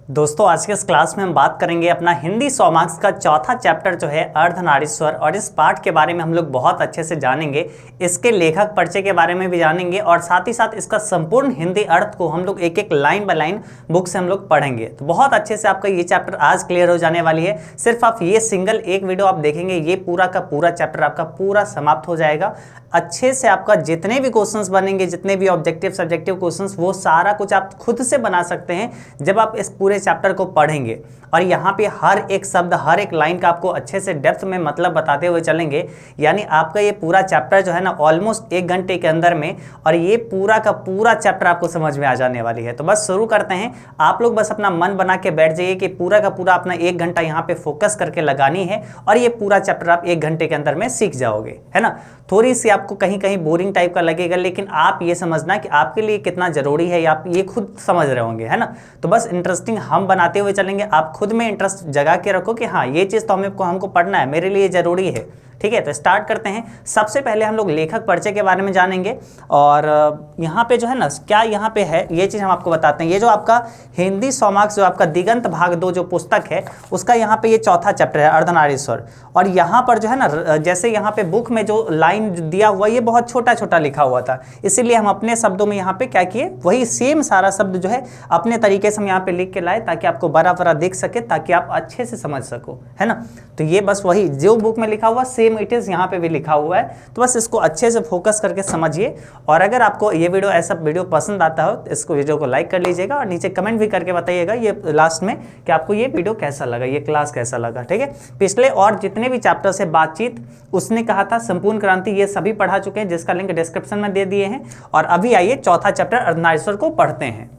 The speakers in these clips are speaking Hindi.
दोस्तों आज के इस क्लास में हम बात करेंगे अपना हिंदी 100 मार्क्स का चौथा चैप्टर जो है अर्धनारीश्वर, और इस पाठ के बारे में हम लोग बहुत अच्छे से जानेंगे। इसके लेखक परिचय के बारे में भी जानेंगे और साथ ही साथ इसका संपूर्ण हिंदी अर्थ को हम लोग एक एक लाइन बाय लाइन बुक से हम लोग पढ़ेंगे। तो बहुत अच्छे से आपका ये चैप्टर आज क्लियर हो जाने वाली है। सिर्फ आप ये सिंगल एक वीडियो आप देखेंगे, ये पूरा का पूरा चैप्टर आपका पूरा समाप्त हो जाएगा। अच्छे से आपका जितने भी क्वेश्चंस बनेंगे, जितने भी ऑब्जेक्टिव सब्जेक्टिव क्वेश्चंस, वो सारा कुछ आप खुद से बना सकते हैं जब आप इस पूरे चैप्टर को पढ़ेंगे। और यहाँ पे हर एक शब्द, हर एक लाइन का आपको अच्छे से डेप्थ में मतलब बताते हुए चलेंगे। यानी आपका ये पूरा चैप्टर जो है ना ऑलमोस्ट 1 घंटे के अंदर में, और ये पूरा का पूरा चैप्टर आपको समझ में आ जाने वाली है। तो बस शुरू करते हैं। आप लोग बस अपना मन बना के बैठ जाइए कि पूरा का पूरा अपना 1 घंटा यहाँ पे फोकस करके लगानी है, और ये पूरा चैप्टर आप 1 घंटे के अंदर में सीख जाओगे, है ना। थोड़ी सी आपको कहीं कहीं बोरिंग टाइप का लगेगा, लेकिन आप ये समझना कि आपके लिए कितना जरूरी है, आप ये खुद समझ रहे होंगे, है ना। तो बस इंटरेस्टिंग हम बनाते हुए चलेंगे। आप खुद में इंटरेस्ट जगा के रखो कि हाँ ये चीज़ तो हमको पढ़ना है, मेरे लिए जरूरी है। ठीक है, तो स्टार्ट करते हैं। सबसे पहले हम लोग लेखक परिचय के बारे में जानेंगे, और यहाँ पे जो है ना क्या यहाँ पे है ये चीज़ हम आपको बताते हैं। ये जो आपका हिंदी 100 मार्क्स जो आपका दिगंत भाग 2 जो पुस्तक है, उसका यहाँ पे ये चौथा चैप्टर है अर्धनारीश्वर। और यहाँ पर जो है ना, जैसे यहाँ पे बुक में जो लाइन दिया हुआ ये बहुत छोटा छोटा लिखा हुआ था, इसीलिए हम अपने शब्दों में यहाँ पे क्या किए, वही सेम सारा शब्द जो है अपने तरीके से हम यहाँ पे लिख के लाए, ताकि आपको बड़ा बड़ा दिख सके, ताकि आप अच्छे से समझ सको, है ना। तो ये बस वही जो बुक में लिखा हुआ सेम इट इज यहाँ पे भी लिखा हुआ है। तो बस इसको अच्छे से फोकस करके समझिए। और अगर आपको ये वीडियो ऐसा वीडियो पसंद आता हो तो इसको वीडियो को लाइक कर लीजिएगा, और नीचे कमेंट भी करके बताइएगा ये लास्ट में कि आपको ये वीडियो कैसा लगा, ये क्लास कैसा लगा। ठीक है, पिछले और जितने भी चैप्टर से बातचीत, उसने कहा था संपूर्ण क्रांति, ये सभी पढ़ा चुके हैं, जिसका लिंक डिस्क्रिप्शन में दे दिए हैं। और अभी आइए चौथा चैप्टर अर्धनारीश्वर को पढ़ते हैं।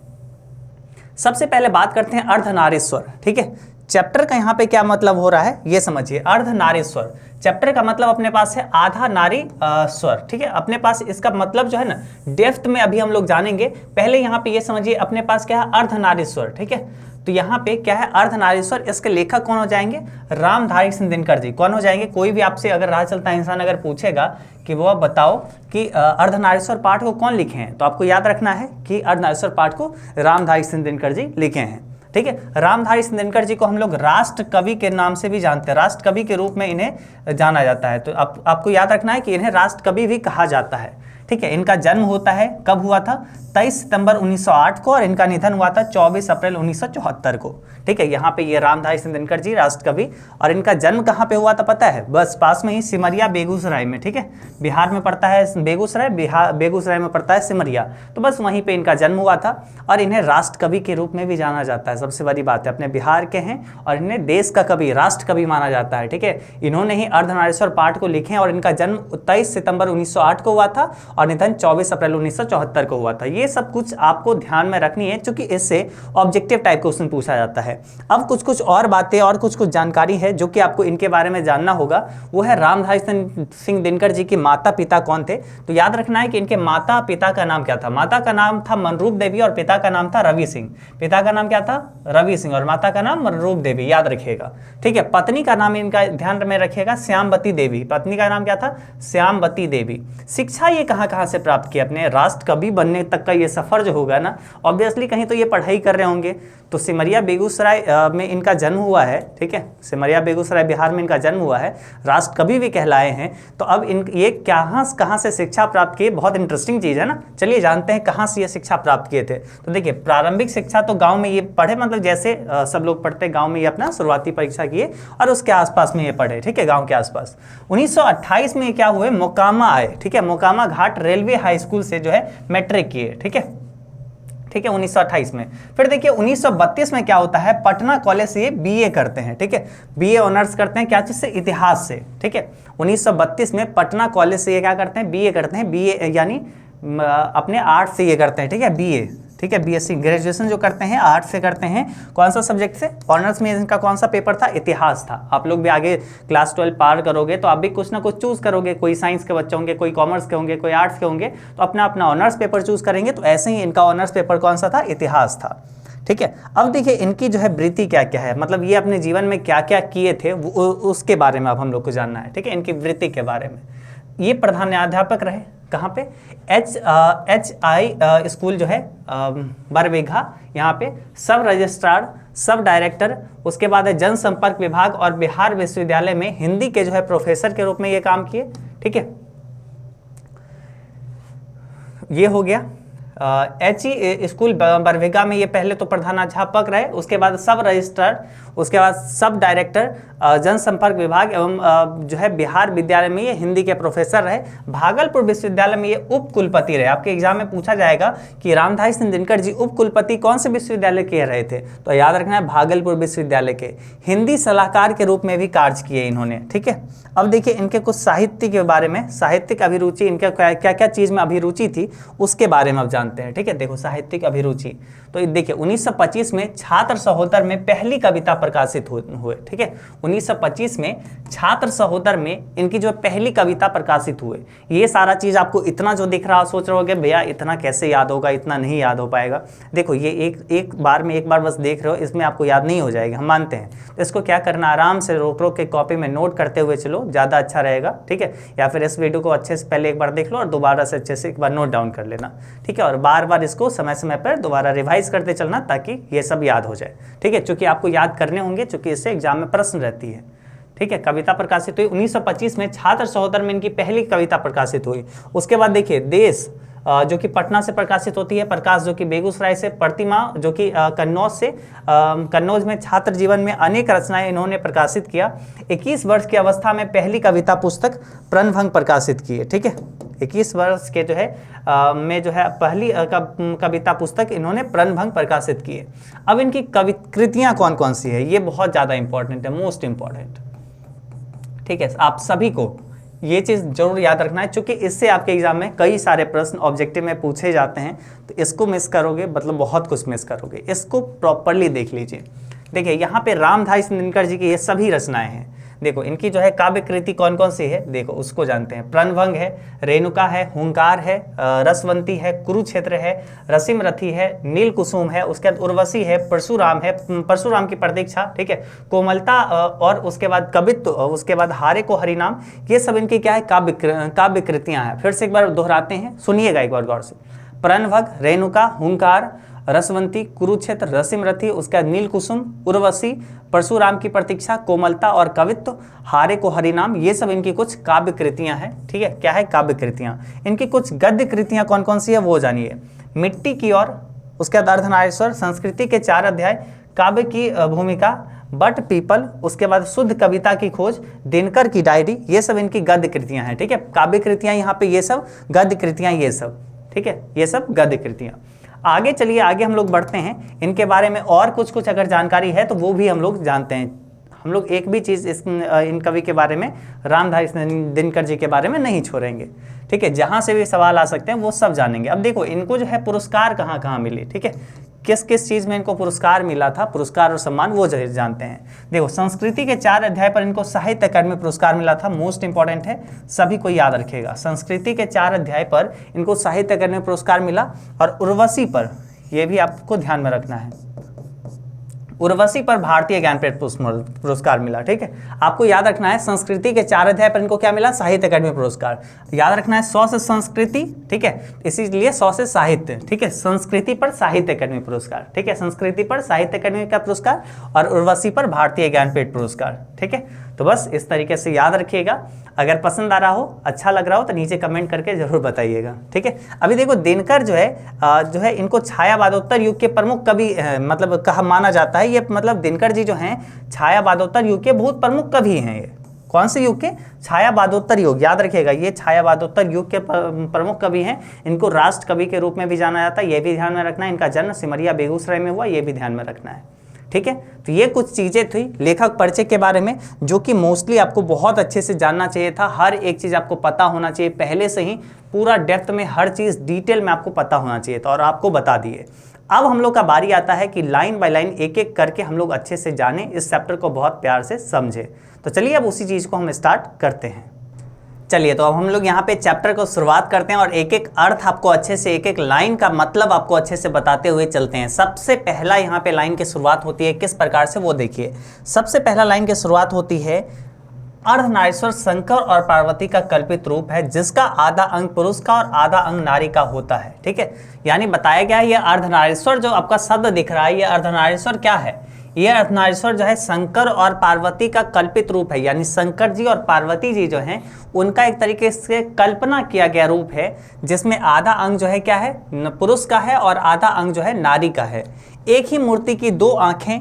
सबसे पहले बात करते हैं अर्धनारीश्वर। ठीक है, चैप्टर का यहाँ पे क्या मतलब हो रहा है ये समझिए। अर्धनारीश्वर चैप्टर का मतलब अपने पास है आधा नारी स्वर। ठीक है, अपने पास इसका मतलब जो है ना डेप्थ में अभी हम लोग जानेंगे। पहले यहाँ पे ये समझिए अपने पास क्या है, अर्धनारीश्वर। ठीक है, तो यहाँ पे क्या है अर्धनारीश्वर, इसके लेखक कौन हो जाएंगे, रामधारी सिंह दिनकर जी। कौन हो जाएंगे, कोई भी आपसे अगर राह चलता इंसान अगर पूछेगा कि वो आप बताओ कि अर्धनारीश्वर पाठ को कौन लिखे हैं, तो आपको याद रखना है कि अर्धनारीश्वर पाठ को रामधारी सिंह दिनकर जी लिखे हैं। ठीक है, रामधारी सिंह दिनकर जी को हम लोग राष्ट्र कवि के नाम से भी जानते हैं, राष्ट्र कवि के रूप में इन्हें जाना जाता है। तो आपको याद रखना है कि इन्हें राष्ट्र कवि भी कहा जाता है। ठीक है, इनका जन्म होता है, कब हुआ था, 23 सितंबर 1908 को, और इनका निधन हुआ था 24 अप्रैल 1974 को। ठीक है, यहाँ पे ये रामधारी सिंह दिनकर जी राष्ट्र कवि, और इनका जन्म कहाँ पे हुआ था पता है, बस पास में ही सिमरिया बेगूसराय में। ठीक है, बिहार में पड़ता है बेगूसराय, बेगूसराय में पड़ता है सिमरिया, तो बस वहीं पे इनका जन्म हुआ था। और इन्हें राष्ट्र कवि के रूप में भी जाना जाता है। सबसे बड़ी बात है, अपने बिहार के हैं और इन्हें देश का कवि, राष्ट्र कवि माना जाता है। ठीक है, इन्होंने ही अर्धनारीश्वर पाठ को लिखे, और इनका जन्म 23 सितंबर 1908 को हुआ था, और निधन 24 अप्रैल 1974 को हुआ था। ये सब कुछ आपको ध्यान में रखनी है, क्योंकि इससे ऑब्जेक्टिव टाइप क्वेश्चन पूछा जाता है। अब कुछ और बातें और कुछ जानकारी है जो कि आपको इनके बारे में जानना होगा। वो है रामधारी सिंह दिनकर जी के माता पिता कौन थे। तो याद रखना है कि इनके माता पिता का नाम क्या था। माता का नाम था मनरूप देवी, और पिता का नाम था रवि सिंह। पिता का नाम क्या था, रवि सिंह, और माता का नाम मनरूप देवी, याद रखिएगा। ठीक है, पत्नी का नाम इनका ध्यान में रखिएगा, श्यामवती देवी। पत्नी का नाम क्या था, श्यामवती देवी। शिक्षा ये कहाँ से प्राप्त की, अपने राष्ट्र कवि बनने तक का ये सफर जो होगा ना, ऑब्वियसली कहीं तो ये पढ़ाई कर रहे होंगे। तो सिमरिया बेगूसराय में इनका जन्म हुआ है। ठीक है, सिमरिया बेगूसराय बिहार में इनका जन्म हुआ है, राष्ट्र कवि भी कहलाए हैं। तो अब ये कहाँ से शिक्षा प्राप्त किए, बहुत इंटरेस्टिंग चीज़ है ना। चलिए जानते हैं कहाँ से ये शिक्षा प्राप्त किए थे। तो देखिए, प्रारंभिक शिक्षा तो गांव में ये पढ़े, मतलब जैसे सब लोग पढ़ते गांव में ये अपना शुरुआती परीक्षा किए, और उसके आसपास में ये पढ़े। ठीक है, गाँव के आसपास। 1928 में क्या हुए, मोकामा आए। ठीक है, मोकामा घाट रेलवे हाई स्कूल से जो है मैट्रिक किए। ठीक है, 1928 में। फिर देखिए 1932 में क्या होता है, पटना कॉलेज से ये बीए करते हैं। ठीक है, बीए ऑनर्स करते हैं क्या चीज से, इतिहास से। ठीक है, 1932 में पटना कॉलेज से ये क्या करते हैं, बीए करते हैं। बीए यानी अपने आर्ट से ये करते हैं। ठीक है, बीए। ठीक है, बीएससी ग्रेजुएशन जो करते हैं आर्ट से करते हैं। कौन सा सब्जेक्ट से, ऑनर्स में इनका कौन सा पेपर था, इतिहास था। आप लोग भी आगे क्लास 12 पार करोगे तो आप भी कुछ ना कुछ चूज करोगे, कोई साइंस के बच्चे होंगे, कोई कॉमर्स के होंगे, कोई आर्ट्स के होंगे, तो अपना अपना ऑनर्स पेपर चूज करेंगे। तो ऐसे ही इनका ऑनर्स पेपर कौन सा था, इतिहास था। ठीक है, अब देखिए इनकी जो है वृत्ति क्या क्या है, मतलब ये अपने जीवन में क्या क्या किए थे उसके बारे में अब हम लोग को जानना है। ठीक है, इनकी वृत्ति के बारे में। ये प्रधानाध्यापक रहे, कहाँ पे, HI स्कूल जो है बरबीघा, यहाँ पे सब रजिस्ट्रार सब डायरेक्टर, उसके बाद है जनसंपर्क विभाग और बिहार विश्वविद्यालय में हिंदी के जो है प्रोफेसर के रूप में ये काम किए। ठीक है, ये हो गया। HE स्कूल बरबीघा में ये पहले तो प्रधानाध्यापक रहे, उसके बाद सब रजिस्ट्रार, उसके बाद सब डायरेक्टर जनसंपर्क विभाग एवं जो है बिहार विद्यालय में ये हिंदी के प्रोफेसर रहे। भागलपुर विश्वविद्यालय में ये उप कुलपति रहे। आपके एग्जाम में पूछा जाएगा कि रामधारी सिंह दिनकर जी उप कुलपति कौन से विश्वविद्यालय के रहे थे, तो याद रखना है भागलपुर विश्वविद्यालय के। हिंदी सलाहकार के रूप में भी कार्य किए इन्होंने। ठीक है, अब देखिए इनके कुछ साहित्य के बारे में, साहित्यिक अभिरुचि, इनका क्या क्या चीज में अभिरुचि थी उसके बारे में अब जानते हैं। ठीक है, देखो साहित्यिक अभिरुचि, तो देखिए 1925 में छात्र सहोदर में पहली कविता प्रकाशित हुए। ठीक है, 1925 में छात्र सहोदर में इनकी जो पहली कविता प्रकाशित हुए। ये सारा चीज आपको इतना जो दिख रहा, सोच रहे होगे भैया इतना कैसे याद होगा, इतना नहीं याद हो पाएगा। देखो ये एक बार बस देख रहे हो, इसमें आपको याद नहीं हो जाएगा, हम मानते हैं। तो इसको क्या करना, आराम से रोक रोक के कॉपी में नोट करते हुए चलो, ज़्यादा अच्छा रहेगा। ठीक है, या फिर इस वीडियो को अच्छे से पहले एक बार देख लो और दोबारा से अच्छे से एक बार नोट डाउन कर लेना। ठीक है, और बार बार इसको समय समय पर दोबारा रिवाइज करते चलना ताकि ये सब याद हो जाए। ठीक है, चूंकि आपको याद करने होंगे, चूंकि इससे एग्जाम में प्रश्न रहती है। ठीक है, कविता प्रकाशित हुई 1925 में, छात्र सहोदर में इनकी पहली कविता प्रकाशित हुई। उसके बाद देखिए देश जो कि पटना से प्रकाशित होती है, प्रकाश जो कि बेगूसराय से, प्रतिमा जो कि कन्नौज से, कन्नौज में छात्र जीवन में अनेक रचनाएं इन्होंने प्रकाशित किया। 21 वर्ष की अवस्था में पहली कविता पुस्तक प्रणभंग प्रकाशित की है। ठीक है, 21 वर्ष के जो है में जो है पहली कविता पुस्तक इन्होंने प्रणभंग प्रकाशित की है। अब इनकी कृतियां कौन कौन सी है, ये बहुत ज़्यादा इंपॉर्टेंट है, मोस्ट इंपॉर्टेंट। ठीक है, आप सभी को ये चीज़ जरूर याद रखना है, क्योंकि इससे आपके एग्जाम में कई सारे प्रश्न ऑब्जेक्टिव में पूछे जाते हैं। तो इसको मिस करोगे मतलब बहुत कुछ मिस करोगे। इसको प्रॉपरली देख लीजिए। देखिए यहाँ पे रामधारी सिंह दिनकर जी की ये सभी रचनाएं हैं। देखो इनकी जो है काव्य कृति कौन कौन सी है, देखो उसको जानते हैं। प्रणभंग है, रेणुका है, हुंकार है, रसवंती है, कुरुक्षेत्र है, रसिम रथी है, नील कुसुम है, उसके बाद उर्वशी है, परशुराम है, परशुराम की प्रतीक्षा। ठीक है, कोमलता और उसके बाद कवित्व, उसके बाद हारे को हरिनाम। ये सब इनकी क्या है, काव्य कृतियां हैं। फिर से एक बार दोहराते हैं, सुनिएगा एक बार गौर से। प्रणभंग, रेणुका, हुंकार, रसवंती, कुरुक्षेत्र, रसिम रथी, उसके बाद नील कुसुम, उर्वशी, परशुराम की प्रतीक्षा, कोमलता और कवित्व, हारे को हरिनाम। ये सब इनकी कुछ काव्य कृतियां हैं। ठीक है, क्या है, काव्य कृतियां। इनकी कुछ गद्य कृतियां कौन कौन सी है वो जानिए। मिट्टी की ओर, उसके बाद अर्धनारीश्वर, संस्कृति के 4 अध्याय, काव्य की भूमिका, बट पीपल, उसके बाद शुद्ध कविता की खोज, दिनकर की डायरी। ये सब इनकी गद्य कृतियां हैं। ठीक है, काव्य कृतियां यहाँ पे, ये सब गद्य कृतियां, ये सब। ठीक है, ये सब गद्य कृतियां। आगे चलिए, आगे हम लोग बढ़ते हैं। इनके बारे में और कुछ अगर जानकारी है तो वो भी हम लोग जानते हैं। हम लोग एक भी चीज़ इन कवि के बारे में, रामधारी दिनकर जी के बारे में नहीं छोड़ेंगे। ठीक है, जहाँ से भी सवाल आ सकते हैं वो सब जानेंगे। अब देखो इनको जो है पुरस्कार कहाँ कहाँ मिले। ठीक है, किस किस चीज़ में इनको पुरस्कार मिला था, पुरस्कार और सम्मान, वो जानते हैं। देखो संस्कृति के 4 अध्याय पर इनको साहित्य अकादमी पुरस्कार मिला था। मोस्ट इंपॉर्टेंट है, सभी को याद रखिएगा। संस्कृति के 4 अध्याय पर इनको साहित्य अकादमी पुरस्कार मिला। और उर्वशी पर, यह भी आपको ध्यान में रखना है, उर्वशी पर भारतीय ज्ञानपीठ पुरस्कार मिला। ठीक है, आपको याद रखना है संस्कृति के 4 अध्याय पर इनको क्या मिला, साहित्य अकादमी पुरस्कार। याद रखना है 100 से संस्कृति, ठीक है, इसीलिए 100 से साहित्य। ठीक है, संस्कृति पर साहित्य अकादमी पुरस्कार। ठीक है, संस्कृति पर साहित्य अकादमी का पुरस्कार और उर्वशी पर भारतीय ज्ञानपीठ पुरस्कार। ठीक है, तो बस इस तरीके से याद रखिएगा। अगर पसंद आ रहा हो, अच्छा लग रहा हो तो नीचे कमेंट करके जरूर बताइएगा। ठीक है, अभी देखो दिनकर जो है इनको छायावादोत्तर युग के प्रमुख कवि मतलब कहा माना जाता है। ये मतलब दिनकर जी जो हैं छायावादोत्तर युग के बहुत प्रमुख कवि हैं। ये कौन से युग के, छायावादोत्तर युग। याद रखिएगा ये छायावादोत्तर युग के प्रमुख कवि हैं। इनको राष्ट्र कवि के रूप में भी जाना जाता है, ये भी ध्यान में रखना है। इनका जन्म सिमरिया बेगूसराय में हुआ, ये भी ध्यान में रखना है। ठीक है, तो ये कुछ चीज़ें थी लेखक परिचय के बारे में, जो कि मोस्टली आपको बहुत अच्छे से जानना चाहिए था। हर एक चीज़ आपको पता होना चाहिए पहले से ही, पूरा डेप्थ में हर चीज़ डिटेल में आपको पता होना चाहिए था, और आपको बता दिए। अब हम लोग का बारी आता है कि लाइन बाय लाइन एक एक करके हम लोग अच्छे से जाने, इस चैप्टर को बहुत प्यार से समझे। तो चलिए अब उसी चीज़ को हम स्टार्ट करते हैं। चलिए तो अब हम लोग यहाँ पे चैप्टर को शुरुआत करते हैं और एक एक अर्थ आपको अच्छे से, एक एक लाइन का मतलब आपको अच्छे से बताते हुए चलते हैं। सबसे पहला यहाँ पे लाइन की शुरुआत होती है किस प्रकार से, वो देखिए। सबसे पहला लाइन की शुरुआत होती है, अर्धनारीश्वर शंकर और पार्वती का कल्पित रूप है, जिसका आधा अंग पुरुष का और आधा अंग नारी का होता है। ठीक है, यानी बताया गया है ये अर्धनारीश्वर जो आपका शब्द दिख रहा है, ये अर्धनारीश्वर क्या है, ये अर्धनारीश्वर जो है शंकर और पार्वती का कल्पित रूप है, यानी शंकर जी और पार्वती जी जो हैं उनका एक तरीके से कल्पना किया गया रूप है, जिसमें आधा अंग जो है क्या है, पुरुष का है और आधा अंग जो है नारी का है। एक ही मूर्ति की दो आंखें,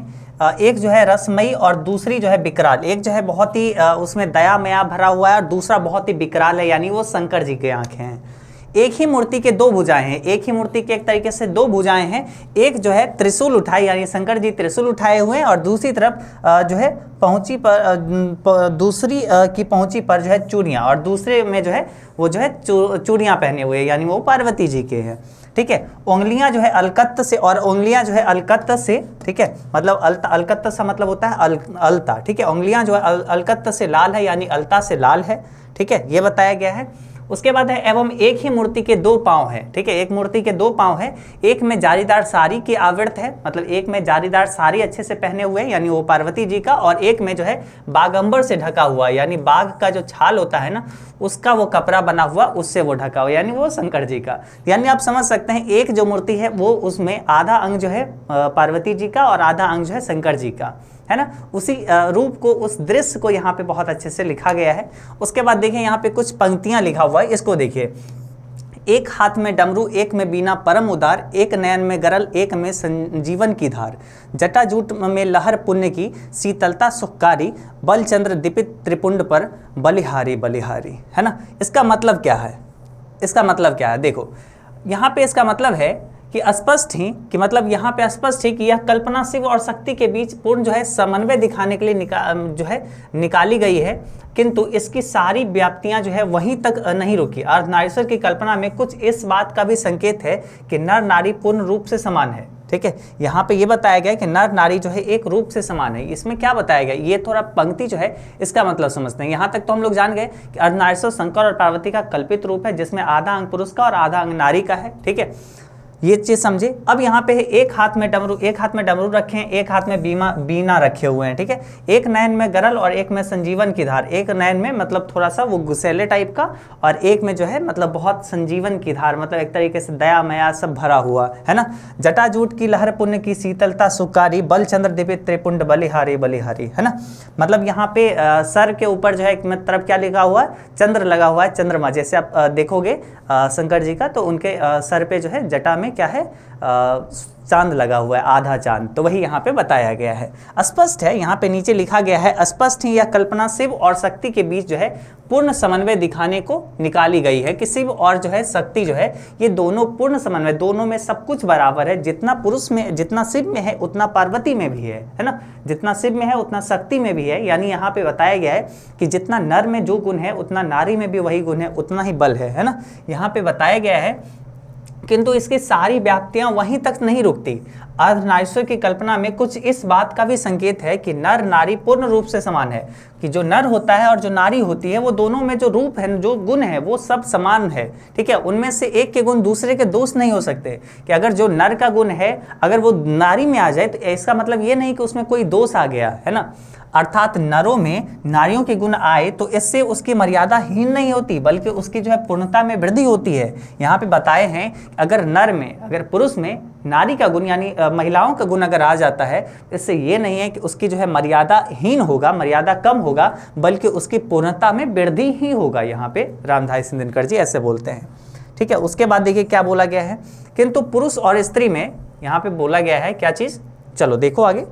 एक जो है रसमयी और दूसरी जो है विकराल, एक जो है बहुत ही उसमें दया मया भरा हुआ है और दूसरा बहुत ही विकराल है, यानी वो शंकर जी की आंखें हैं। एक ही मूर्ति के दो भुजाएं हैं, एक ही मूर्ति के एक तरीके से दो भुजाएं हैं, एक जो है त्रिशूल उठाए यानी शंकर जी त्रिशूल उठाए हुए हैं और दूसरी तरफ जो है पहुंची पर दूसरी की पहुंची पर जो है चूड़ियाँ, और दूसरे में जो है वो जो है चूड़ियाँ पहने हुए हैं, यानी वो पार्वती जी के हैं। ठीक है, उंगलियां जो है अलकत्त से, और उंगलियां जो है अलकत्त से, ठीक है, मतलब अलकत्त सा मतलब होता है अलता। ठीक है, उंगलियां जो है अलकत्त से लाल है, यानी अलता से लाल है। ठीक है, ये बताया गया है। उसके बाद है एवं एक ही मूर्ति के दो पांव है। ठीक है, एक मूर्ति के दो पांव है, एक में जारीदार साड़ी की आवृत है, मतलब एक में जारीदार साड़ी अच्छे से पहने हुए हैं, यानी वो पार्वती जी का, और एक में जो है बागंबर से ढका हुआ, यानी बाघ का जो छाल होता है ना उसका वो कपड़ा बना हुआ, उससे वो ढका हुआ, यानी वो शंकर जी का। यानी आप समझ सकते हैं एक जो मूर्ति है वो उसमें आधा अंग जो है पार्वती जी का और आधा अंग जो है शंकर जी का, है ना। उसी रूप को, उस दृश्य को यहाँ पे बहुत अच्छे से लिखा गया है। उसके बाद देखिए यहाँ पे कुछ पंक्तियाँ लिखा हुआ है, इसको देखिए। एक हाथ में डमरू, एक में बीना परम उदार, एक नयन में गरल, एक में संजीवन की धार, जटाजूट में लहर पुण्य की, शीतलता सुखकारी, बल चंद्र दीपित त्रिपुंड पर, बलिहारी बलिहारी, है ना। इसका मतलब क्या है, इसका मतलब क्या है, देखो यहाँ पे इसका मतलब है कि स्पष्ट ही कि मतलब यहाँ पे स्पष्ट ही कि यह कल्पना शिव और शक्ति के बीच पूर्ण जो है समन्वय दिखाने के लिए जो है निकाली गई है, किंतु इसकी सारी व्याप्तियाँ जो है वहीं तक नहीं रुकी। अर्धनारीश्वर की कल्पना में कुछ इस बात का भी संकेत है कि नर नारी पूर्ण रूप से समान है। ठीक है, यहाँ पे ये बताया गया कि नर नारी जो है एक रूप से समान है। इसमें क्या बताया गया, ये थोड़ा पंक्ति जो है इसका मतलब समझते हैं। यहाँ तक तो हम लोग जान गए कि अर्धनारीश्वर शंकर और पार्वती का कल्पित रूप है, जिसमें आधा अंग पुरुष का और आधा अंग नारी का है। ठीक है, ये चीज समझे। अब यहाँ पे एक हाथ में डमरू रखे हैं, एक हाथ में बीना रखे हुए हैं। ठीक है, एक नयन में गरल और एक में संजीवन की धार, एक नयन में मतलब थोड़ा सा वो गुस्सेले टाइप का, और एक में जो है मतलब बहुत संजीवन की धार, मतलब एक तरीके से दया मया सब भरा हुआ है ना। जटाजूट की लहर पुण्य की, शीतलता सुकारी, बल चंद्र दिपित त्रिपुंड बलिहारी बलिहारी, है ना। मतलब यहाँ पे सर के ऊपर जो है एक तरफ क्या लिखा हुआ है, चंद्र लगा हुआ है, चंद्रमा। जैसे आप देखोगे शंकर जी का, तो उनके सर पे जो है जटा में क्या है, चांद लगा हुआ है, आधा चांद, तो वही यहाँ पे बताया गया है। स्पष्ट है, यहाँ पे नीचे लिखा गया है, स्पष्ट ही यह कल्पना शिव और शक्ति के बीच जो है पूर्ण समन्वय दिखाने को निकाली गई है कि शिव और जो है शक्ति जो है ये दोनों पूर्ण समन्वय, दोनों में सब कुछ बराबर है। जितना पुरुष में, जितना शिव में है उतना पार्वती में भी है ना। जितना शिव में है उतना शक्ति में भी है। यानी यहाँ पे बताया गया है कि जितना नर में जो गुण है उतना नारी में भी वही गुण है, उतना ही बल है ना। यहाँ पे बताया गया है, किंतु इसकी सारी व्याप्तियां वहीं तक नहीं रुकती। अर्धनारीश्वर की कल्पना में कुछ इस बात का भी संकेत है कि नर नारी पूर्ण रूप से समान है, कि जो नर होता है और जो नारी होती है वो दोनों में जो रूप है, जो गुण है, वो सब समान है। ठीक है, उनमें से एक के गुण दूसरे के दोष नहीं हो सकते। कि अगर जो नर का गुण है अगर वो नारी में आ जाए तो इसका मतलब ये नहीं कि उसमें कोई दोष आ गया, है ना। अर्थात नरों में नारियों के गुण आए तो इससे उसकी मर्यादा हीन नहीं होती, बल्कि उसकी जो है पूर्णता में वृद्धि होती है। यहाँ पे बताए हैं अगर नर में, अगर पुरुष में नारी का गुण यानी महिलाओं का गुण अगर आ जाता है, इससे ये नहीं है कि उसकी जो है मर्यादा हीन होगा, मर्यादा कम होगा, बल्कि उसकी पूर्णता में वृद्धि ही होगा। यहाँ पे रामधारी सिंह दिनकर जी ऐसे बोलते हैं। ठीक है, उसके बाद देखिए क्या बोला गया है, किंतु पुरुष और स्त्री में यहाँ पे बोला गया है क्या चीज, चलो देखो आगे।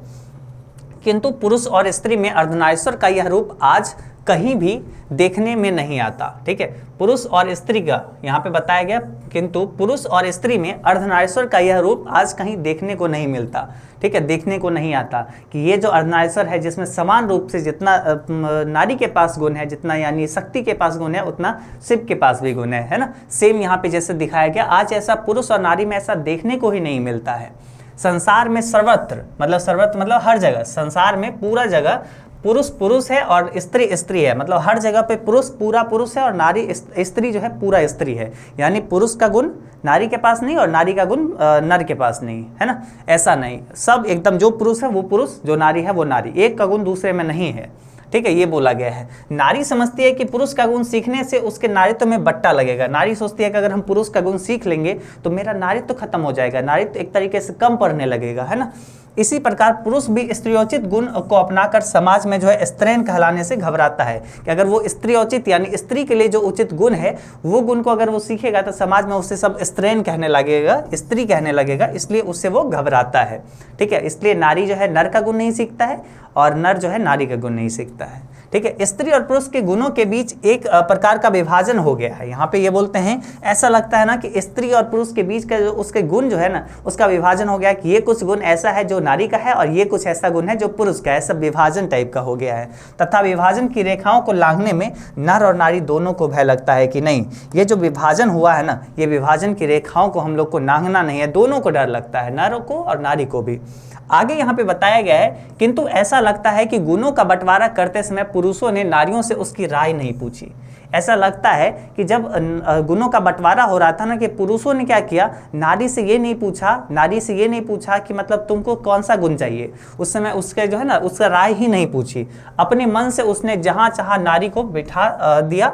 किंतु पुरुष और स्त्री में अर्धनारीश्वर का यह रूप आज कहीं भी देखने में नहीं आता। ठीक है, पुरुष और स्त्री का यहाँ पे बताया गया, किंतु पुरुष और स्त्री में अर्धनारीश्वर का यह रूप आज कहीं देखने को नहीं मिलता। ठीक है, देखने को नहीं आता कि ये जो अर्धनारीश्वर है जिसमें समान रूप से जितना नारी के पास गुण है, जितना यानी शक्ति के पास गुण है, उतना शिव के पास भी गुण है ना। सेम यहाँ पे जैसे दिखाया गया, आज ऐसा पुरुष और नारी में ऐसा देखने को ही नहीं मिलता है। संसार में सर्वत्र मतलब हर जगह, संसार में पूरा जगह पुरुष पुरुष है और स्त्री स्त्री है। मतलब हर जगह पे पुरुष पूरा पुरुष है और नारी स्त्री जो है पूरा स्त्री है। यानी पुरुष का गुण नारी के पास नहीं और नारी का गुण नर के पास नहीं, है ना। ऐसा नहीं, सब एकदम जो पुरुष है वो पुरुष, जो नारी है वो नारी, एक का गुण दूसरे में नहीं है। ठीक है, ये बोला गया है। नारी समझती है कि पुरुष का गुण सीखने से उसके नारीत्व में बट्टा लगेगा। नारी सोचती है कि अगर हम पुरुष का गुण सीख लेंगे तो मेरा नारीत्व खत्म हो जाएगा, नारीत्व एक तरीके से कम पड़ने लगेगा, है ना। इसी प्रकार पुरुष भी स्त्रियोचित गुण को अपनाकर समाज में जो है स्त्रैण कहलाने से घबराता है कि अगर वो स्त्रियोचित यानी स्त्री के लिए जो उचित गुण है वो गुण को अगर वो सीखेगा तो समाज में उससे सब स्त्रैण कहने लगेगा, स्त्री कहने लगेगा, इसलिए उससे वो घबराता है। ठीक है, इसलिए नारी जो है नर का गुण नहीं सीखता है और नर जो है नारी का गुण नहीं सीखता है। ठीक है, स्त्री और पुरुष के गुणों के बीच एक प्रकार का विभाजन हो गया है। यहाँ पे ये बोलते हैं, ऐसा लगता है ना कि स्त्री और पुरुष के बीच का जो उसके गुण जो है ना उसका विभाजन हो गया कि ये कुछ गुण ऐसा है जो नारी का है और ये कुछ ऐसा गुण है जो पुरुष का है। सब विभाजन टाइप का हो गया है तथा विभाजन की रेखाओं को लांघने में नर और नारी दोनों को भय लगता है कि नहीं, ये जो विभाजन हुआ है ना, ये विभाजन की रेखाओं को हम लोग को लांघना नहीं है। दोनों को डर लगता है, नर को और नारी को भी। आगे यहाँ पे बताया गया है, किंतु ऐसा लगता है कि गुणों का बंटवारा करते समय पुरुषों ने नारियों से उसकी राय नहीं पूछी। ऐसा लगता है कि जब गुणों का बंटवारा हो रहा था ना, कि पुरुषों ने क्या किया, नारी से ये नहीं पूछा कि मतलब तुमको कौन सा गुण चाहिए। उस समय उसके जो है ना उसका राय ही नहीं पूछी, अपने मन से उसने जहाँ चाहा नारी को बिठा दिया,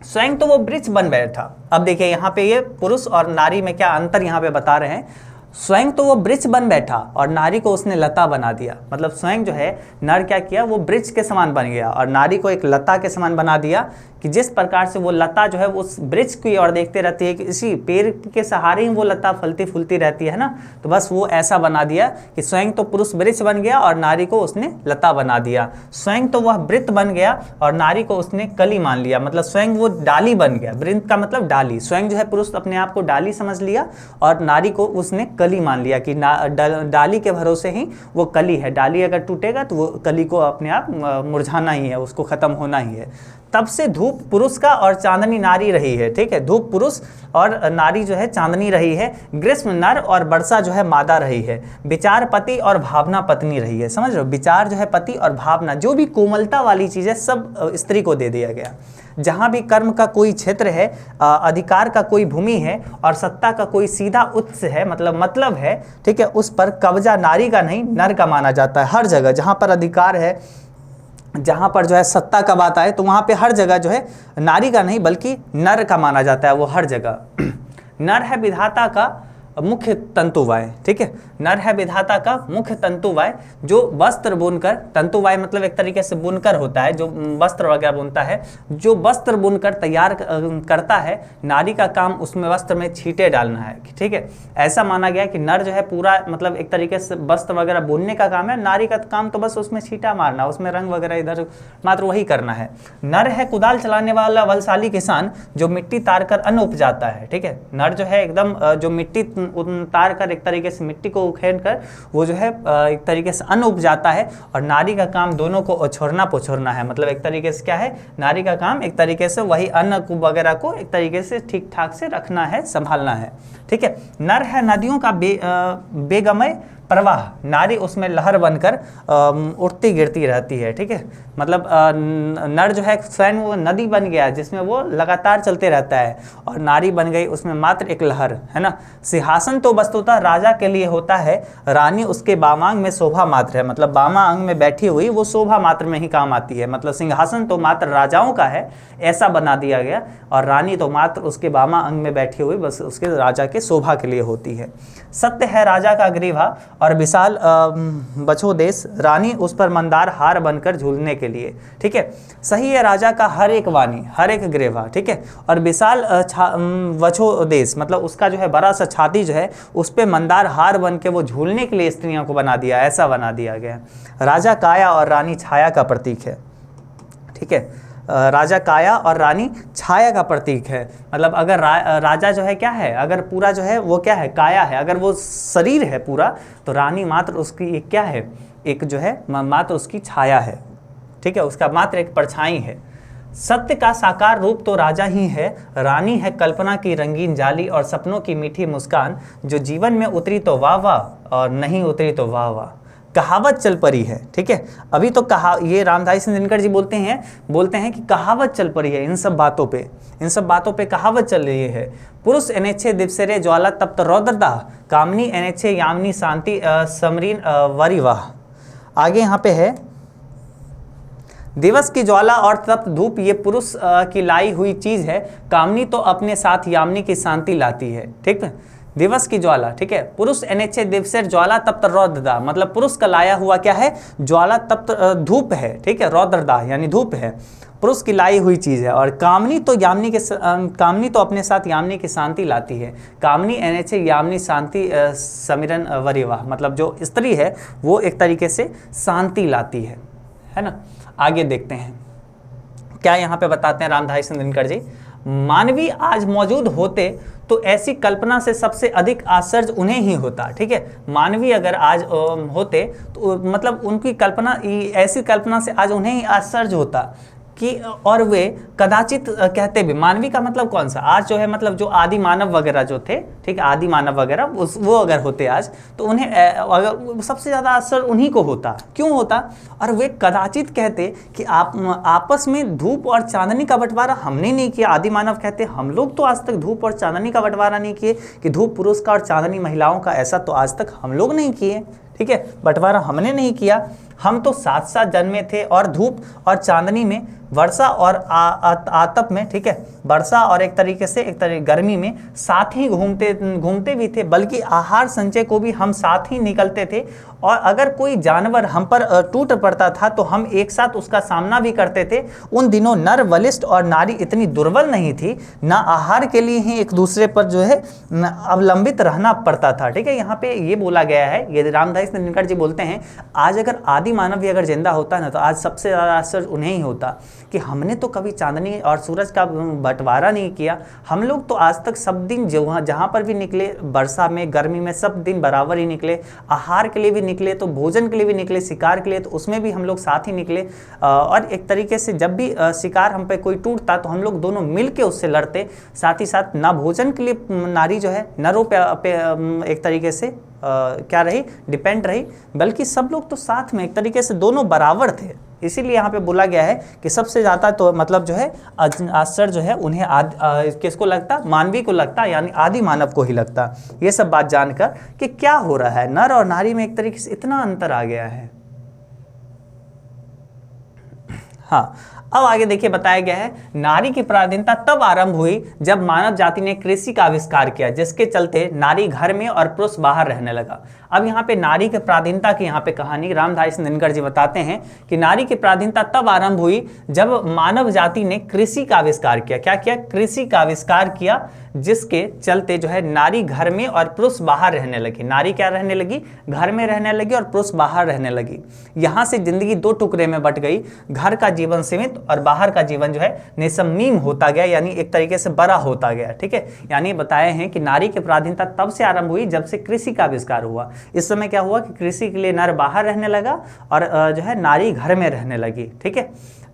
स्वयं तो वो वृक्ष बन बैठा। अब देखिए यहाँ पे ये पुरुष और नारी में क्या अंतर यहाँ पे बता रहे हैं। स्वयं तो वो वृक्ष बन बैठा और नारी को उसने लता बना दिया। मतलब स्वयं जो है नर क्या किया, वो वृक्ष के समान बन गया और नारी को एक लता के समान बना दिया कि जिस प्रकार से वो लता जो है उस वृक्ष की ओर देखते रहती है कि इसी पेड़ के सहारे ही वो लता फलती फूलती रहती है ना, तो बस वो ऐसा बना दिया कि स्वयं तो पुरुष वृक्ष बन गया और नारी को उसने लता बना दिया। स्वयं तो वह वृत्त बन गया और नारी को उसने कली मान लिया। मतलब स्वयं वो डाली बन गया, वृत्त का मतलब डाली। स्वयं जो है पुरुष अपने आप को डाली समझ लिया और नारी को उसने कली मान लिया कि डाली के भरोसे ही वो कली है। डाली अगर टूटेगा तो वो कली को अपने आप मुरझाना ही है, उसको खत्म होना ही है। तब से धूप पुरुष का और चांदनी नारी रही है। ठीक है, धूप पुरुष और नारी जो है चांदनी रही है। ग्रीष्म नर और वर्षा जो है मादा रही है। विचार पति और भावना पत्नी रही है। समझ रहे हो, विचार जो है पति और भावना, जो भी कोमलता वाली चीज़ है सब स्त्री को दे दिया गया। जहाँ भी कर्म का कोई क्षेत्र है, अधिकार का कोई भूमि है और सत्ता का कोई सीधा उत्स है, मतलब है, ठीक है, उस पर कब्जा नारी का नहीं नर का माना जाता है। हर जगह जहाँ पर अधिकार है, जहाँ पर जो है सत्ता का बात आए, तो वहाँ पे हर जगह जो है नारी का नहीं बल्कि नर का माना जाता है, वो हर जगह। नर है विधाता का मुख्य तंतुवाय। ठीक है, नर है विधाता का मुख्य तंतुवाय, जो वस्त्र बुनकर, तंतुवाय मतलब एक तरीके से बुनकर होता है, जो वस्त्र वगैरह बुनता है, जो वस्त्र बुनकर तैयार करता है। नारी का काम उसमें वस्त्र में छींटे डालना है। ठीक है, ऐसा माना गया कि नर जो है पूरा मतलब एक तरीके से वस्त्र वगैरह बुनने का काम है, नारी का काम तो बस उसमें छींटा मारना, उसमें रंग वगैरह इधर मात्र वही करना है। नर है कुदाल चलाने वाला बलशाली किसान, जो मिट्टी तार कर अन्न उपजाता है। ठीक है, नर जो है एकदम जो मिट्टी उतार कर एक तरीके से मिट्टी को उखेड़ कर वो जो है एक तरीके से अन्न उपजाता है। और नारी का काम दोनों को ओछोरना पोछोरना है। मतलब एक तरीके से क्या है, नारी का काम एक तरीके से वही अन्न वगैरह को एक तरीके से ठीक ठाक से रखना है, संभालना है। ठीक है, नर है नदियों का बेगमय प्रवाह, नारी उसमें लहर बनकर उठती गिरती रहती है। ठीक है, मतलब नर जो है स्वयं वो नदी बन गया जिसमें वो लगातार चलते रहता है और नारी बन गई उसमें मात्र एक लहर, है ना। सिंहासन तो वस्तुतः राजा के लिए होता है, रानी उसके बामांग में शोभा मात्र है। मतलब बामा अंग में बैठी हुई वो शोभा मात्र में ही काम आती है। मतलब सिंहासन तो मात्र राजाओं का है, ऐसा बना दिया गया, और रानी तो मात्र उसके बामा अंग में बैठी हुई बस उसके राजा के शोभा के लिए होती है। सत्य है राजा का ग्रीवा और विशाल बछो देश, रानी उस पर मंदार हार बनकर झूलने के लिए। ठीक है, सही है राजा का हर एक वाणी, हर एक ग्रीवा। ठीक है, और विशाल बछो देश मतलब उसका जो है बड़ा सा छाती जो है उस पर मंदार हार बन के वो झूलने के लिए स्त्रियों को बना दिया, ऐसा बना दिया गया। राजा काया और रानी छाया का प्रतीक है। ठीक है, राजा काया और रानी छाया का प्रतीक है। मतलब अगर राजा जो है क्या है, अगर पूरा जो है वो क्या है, काया है, अगर वो शरीर है पूरा, तो रानी मात्र उसकी एक क्या है, एक जो है मात्र उसकी छाया है। ठीक है, उसका मात्र एक परछाई है। सत्य का साकार रूप तो राजा ही है, रानी है कल्पना की रंगीन जाली और सपनों की मीठी मुस्कान, जो जीवन में उतरी तो वाह वाह और नहीं उतरी तो वाह वाह। कहावत चल पड़ी है। ठीक है, अभी तो ये रामधारी सिंह दिनकर जी बोलते हैं कि कहावत चल पड़ी है। इन सब बातों पे कहावत चल रही है। पुरुष एनेच्छे दिवसेरे ज्वाला तप्त रौद्रदाह, कामनी एनेच्छे यामिनी शांति समरीन वरिवाह। आगे यहाँ पे है, दिवस की ज्वाला और तप्त धूप ये पुरुष की लाई हुई चीज है, कामनी तो अपने साथ यामिनी की शांति लाती है। ठीक है, दिवस की ज्वाला, ठीक है। पुरुष एनेचे दिवसेर ज्वाला तप्त रौद्रदा, मतलब पुरुष का लाया हुआ क्या है, ज्वाला तप्त धूप है, ठीक है। रौद्रदा यानी धूप है, पुरुष की लाई हुई चीज है। और कामनी तो यामिनी के कामनी तो अपने साथ यामिनी की शांति लाती है। कामनी एनेचे यामिनी शांति समीरन वरिवा, मतलब जो स्त्री है वो एक तरीके से शांति लाती है ना। आगे देखते हैं क्या यहाँ पे बताते हैं रामधारी सिंह दिनकर जी। मानवी आज मौजूद होते तो ऐसी कल्पना से सबसे अधिक आश्चर्य उन्हें ही होता, ठीक है। मानवी अगर आज होते तो मतलब उनकी कल्पना, ऐसी कल्पना से आज उन्हें ही आश्चर्य होता कि, और वे कदाचित कहते भी, मानवी का मतलब कौन सा, आज जो है मतलब जो आदि मानव वगैरह जो थे, ठीक है, आदि मानव वगैरह वो अगर होते आज तो उन्हें अगर सबसे ज़्यादा असर उन्हीं को होता। क्यों होता, और वे कदाचित कहते कि आप आपस में धूप और चांदनी का बंटवारा हमने नहीं किया। आदि मानव कहते हम लोग तो आज तक धूप और चांदनी का बंटवारा नहीं किए, कि धूप पुरुष का और चांदनी महिलाओं का, ऐसा तो आज तक हम लोग नहीं किए, ठीक है, बंटवारा हमने नहीं किया। हम तो साथ साथ जन्मे थे और धूप और चांदनी में, वर्षा और आतप में, ठीक है, वर्षा और एक तरीके गर्मी में साथ ही घूमते भी थे, बल्कि आहार संचय को भी हम साथ ही निकलते थे। और अगर कोई जानवर हम पर टूट पड़ता था तो हम एक साथ उसका सामना भी करते थे। उन दिनों नर बलिष्ठ और नारी इतनी दुर्बल नहीं थी, ना आहार के लिए ही एक दूसरे पर जो है अवलंबित रहना पड़ता था, ठीक है। यहाँ पे ये बोला गया है, ये रामधारी सिंह दिनकर जी बोलते हैं, आज अगर आदि मानव भी अगर जिंदा होता ना तो आज सबसे ज़्यादा आश्चर्य उन्हें ही होता कि हमने तो कभी चांदनी और सूरज का बंटवारा नहीं किया। हम लोग तो आज तक सब दिन जहाँ पर भी निकले, वर्षा में गर्मी में सब दिन बराबर ही निकले, आहार के लिए भी निकले तो भोजन के लिए भी निकले, शिकार के लिए तो उसमें भी हम लोग साथ ही निकले। और एक तरीके से जब भी शिकार हम पे कोई टूटता तो हम लोग दोनों मिल के उससे लड़ते। साथ ही साथ ना भोजन के लिए नारी जो है नरों पे एक तरीके से क्या रही, डिपेंड रही, बल्कि सब लोग तो साथ में एक तरीके से दोनों बराबर थे। इसीलिए यहाँ पे बोला गया है कि सबसे ज़्यादा तो मतलब जो है आश्चर्य जो है उन्हें किसको लगता, मानवी को लगता, यानी आदि मानव को ही लगता। ये सब बात जानकर कि क्या हो रहा है, नर और नारी में एक तरीके से इतना अंतर आ गया है। हाँ, अब आगे देखिए बताया गया है, नारी की पराधीनता तब आरंभ हुई जब मानव जाति ने कृषि का आविष्कार किया, जिसके चलते नारी घर में और पुरुष बाहर रहने लगा। अब यहाँ पे नारी के पराधीनता की यहाँ पे कहानी रामधारी सिंह दिनकर जी बताते हैं कि नारी की पराधीनता तब आरंभ हुई जब मानव जाति ने कृषि का आविष्कार किया। क्या किया, कृषि का आविष्कार किया, जिसके चलते जो है नारी घर में और पुरुष बाहर रहने लगी। नारी क्या रहने लगी, घर में रहने लगी और पुरुष बाहर रहने लगी। यहाँ से जिंदगी दो टुकड़े में बट गई, घर का जीवन सीमित और बाहर का जीवन जो है निसमीम होता गया, यानी एक तरीके से बड़ा होता गया, ठीक है। यानी बताए हैं कि नारी की पराधीनता तब से आरंभ हुई जब से कृषि का आविष्कार हुआ। इस समय क्या हुआ कि कृषि के लिए नर बाहर रहने लगा और जो है नारी घर में रहने लगी, ठीक है।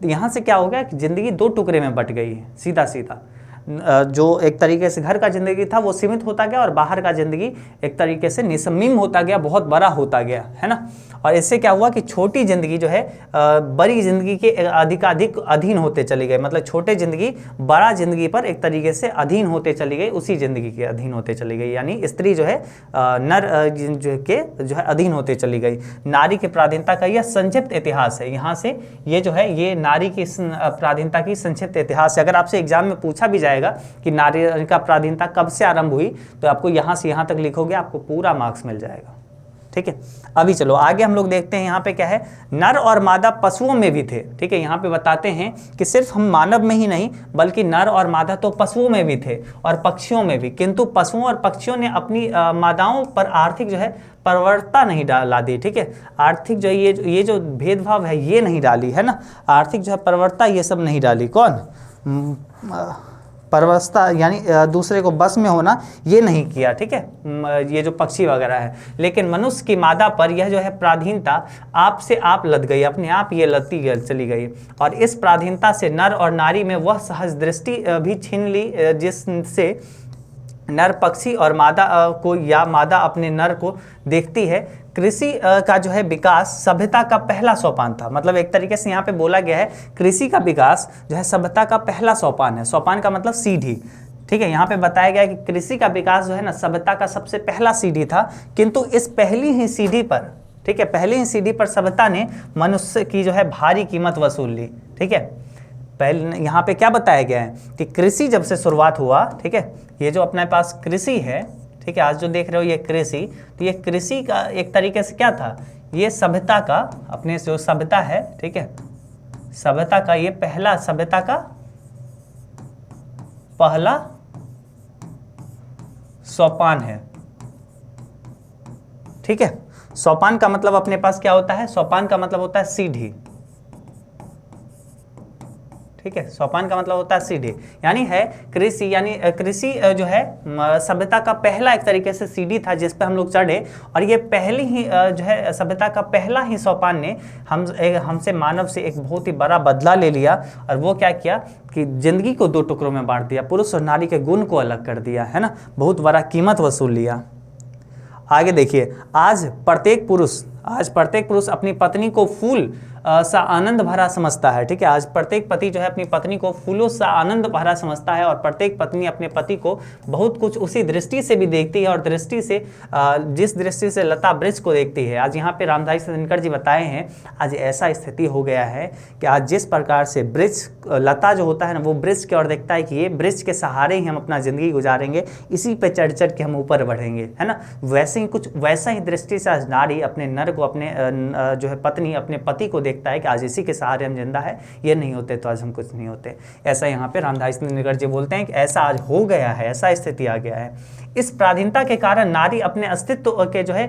तो यहाँ से क्या हो गया कि जिंदगी दो टुकड़े में बट गई है, सीधा सीधा। जो एक तरीके से घर का जिंदगी था वो सीमित होता गया और बाहर का जिंदगी एक तरीके से निसमीम होता गया, बहुत बड़ा होता गया, है ना। और इससे क्या हुआ कि छोटी जिंदगी जो है बड़ी जिंदगी के अधिकाधिक अधीन होते चली गई, मतलब छोटे जिंदगी बड़ा जिंदगी पर एक तरीके से अधीन होते चली गई, उसी जिंदगी के अधीन होते चली गई, यानी स्त्री जो है नर जो है अधीन होते चली गई। नारी की पराधीनता का यह संक्षिप्त इतिहास है। यहाँ से ये जो है ये नारी की पराधीनता की संक्षिप्त इतिहास है। अगर आपसे एग्जाम में पूछा भी जाएगा कि नारी का पराधीनता कब से आरंभ हुई तो आपको यहाँ से यहाँ तक लिखोगे, आपको पूरा मार्क्स मिल जाएगा, ठीक है। अभी चलो आगे हम लोग देखते हैं, यहाँ पे क्या है, नर और मादा पशुओं में भी थे, ठीक है। यहाँ पे बताते हैं कि सिर्फ हम मानव में ही नहीं बल्कि नर और मादा तो पशुओं में भी थे और पक्षियों में भी, किंतु पशुओं और पक्षियों ने अपनी मादाओं पर आर्थिक जो है परवर्ता नहीं ला दी, ठीक है। आर्थिक जो ये जो भेदभाव है ये नहीं डाली, है ना, आर्थिक जो है परवर्ता ये सब नहीं डाली। कौन, परवस्था यानी दूसरे को बस में होना ये नहीं किया, ठीक है, ये जो पक्षी वगैरह है। लेकिन मनुष्य की मादा पर यह जो है पराधीनता आप से आप लद गई, अपने आप ये लदती चली गई। और इस पराधीनता से नर और नारी में वह सहज दृष्टि भी छीन ली जिससे नर पक्षी और मादा को या मादा अपने नर को देखती है। कृषि का जो है विकास सभ्यता का पहला सोपान था, मतलब एक तरीके से यहाँ पे बोला गया है कृषि का विकास जो है सभ्यता का पहला सोपान है। सोपान का मतलब सीढ़ी, ठीक है। यहाँ पे बताया गया है कि कृषि का विकास जो है ना सभ्यता का सबसे पहला सीढ़ी था, किंतु इस पहली ही सीढ़ी पर, ठीक है, पहली ही सीढ़ी पर सभ्यता ने मनुष्य की जो है भारी कीमत वसूल ली, ठीक है। पहले यहाँ पे क्या बताया गया है कि कृषि जब से शुरुआत हुआ, ठीक है, ये जो अपने पास कृषि है, ठीक है, आज जो देख रहे हो ये कृषि, तो ये कृषि का एक तरीके से क्या था, ये सभ्यता का, अपने जो सभ्यता है, ठीक है, सभ्यता का ये पहला, सभ्यता का पहला सोपान है। ठीक है, सोपान का मतलब अपने पास क्या होता है, सोपान का मतलब होता है सीढ़ी। ठीक है, सोपान का मतलब होता है सीढ़ी, यानी है कृषि, यानी कृषि जो है सभ्यता का पहला एक तरीके से सीढ़ी था जिस पे हम लोग चढ़े, और ये पहली ही जो है सभ्यता का पहला ही सोपान ने हमसे मानव से एक बहुत ही बड़ा बदला ले लिया, और वो क्या किया कि जिंदगी को दो टुकड़ों में बांट दिया, पुरुष और नारी के गुण को अलग कर दिया, है ना, बहुत बड़ा कीमत वसूल लिया। आगे देखिए, आज प्रत्येक पुरुष अपनी पत्नी को फूल सा आनंद भरा समझता है। ठीक है, आज प्रत्येक पति जो है अपनी पत्नी को फूलों सा आनंद भरा समझता है, और प्रत्येक पत्नी अपने पति को बहुत कुछ उसी दृष्टि से भी देखती है, और दृष्टि से जिस दृष्टि से लता वृक्ष को देखती है। आज यहाँ पे रामधारी दिनकर जी बताए हैं, आज ऐसा स्थिति हो गया है कि आज जिस प्रकार से वृक्ष, लता जो होता है ना, वो वृक्ष की ओर देखता है कि ये वृक्ष के सहारे ही हम अपना जिंदगी गुजारेंगे, इसी पे चढ़ चढ़ के हम ऊपर बढ़ेंगे, है ना, वैसा ही दृष्टि से आज नारी अपने नर को, अपने जो है पत्नी अपने पति को देखता है कि आज इसी के सहारे हम जिंदा है, ये नहीं होते तो आज हम कुछ नहीं होते। ऐसा यहाँ पे रामधारी दिनकर जी बोलते हैं कि ऐसा आज हो गया है, ऐसा स्थिति आ गया है। इस पराधीनता के कारण नारी अपने अस्तित्व के जो है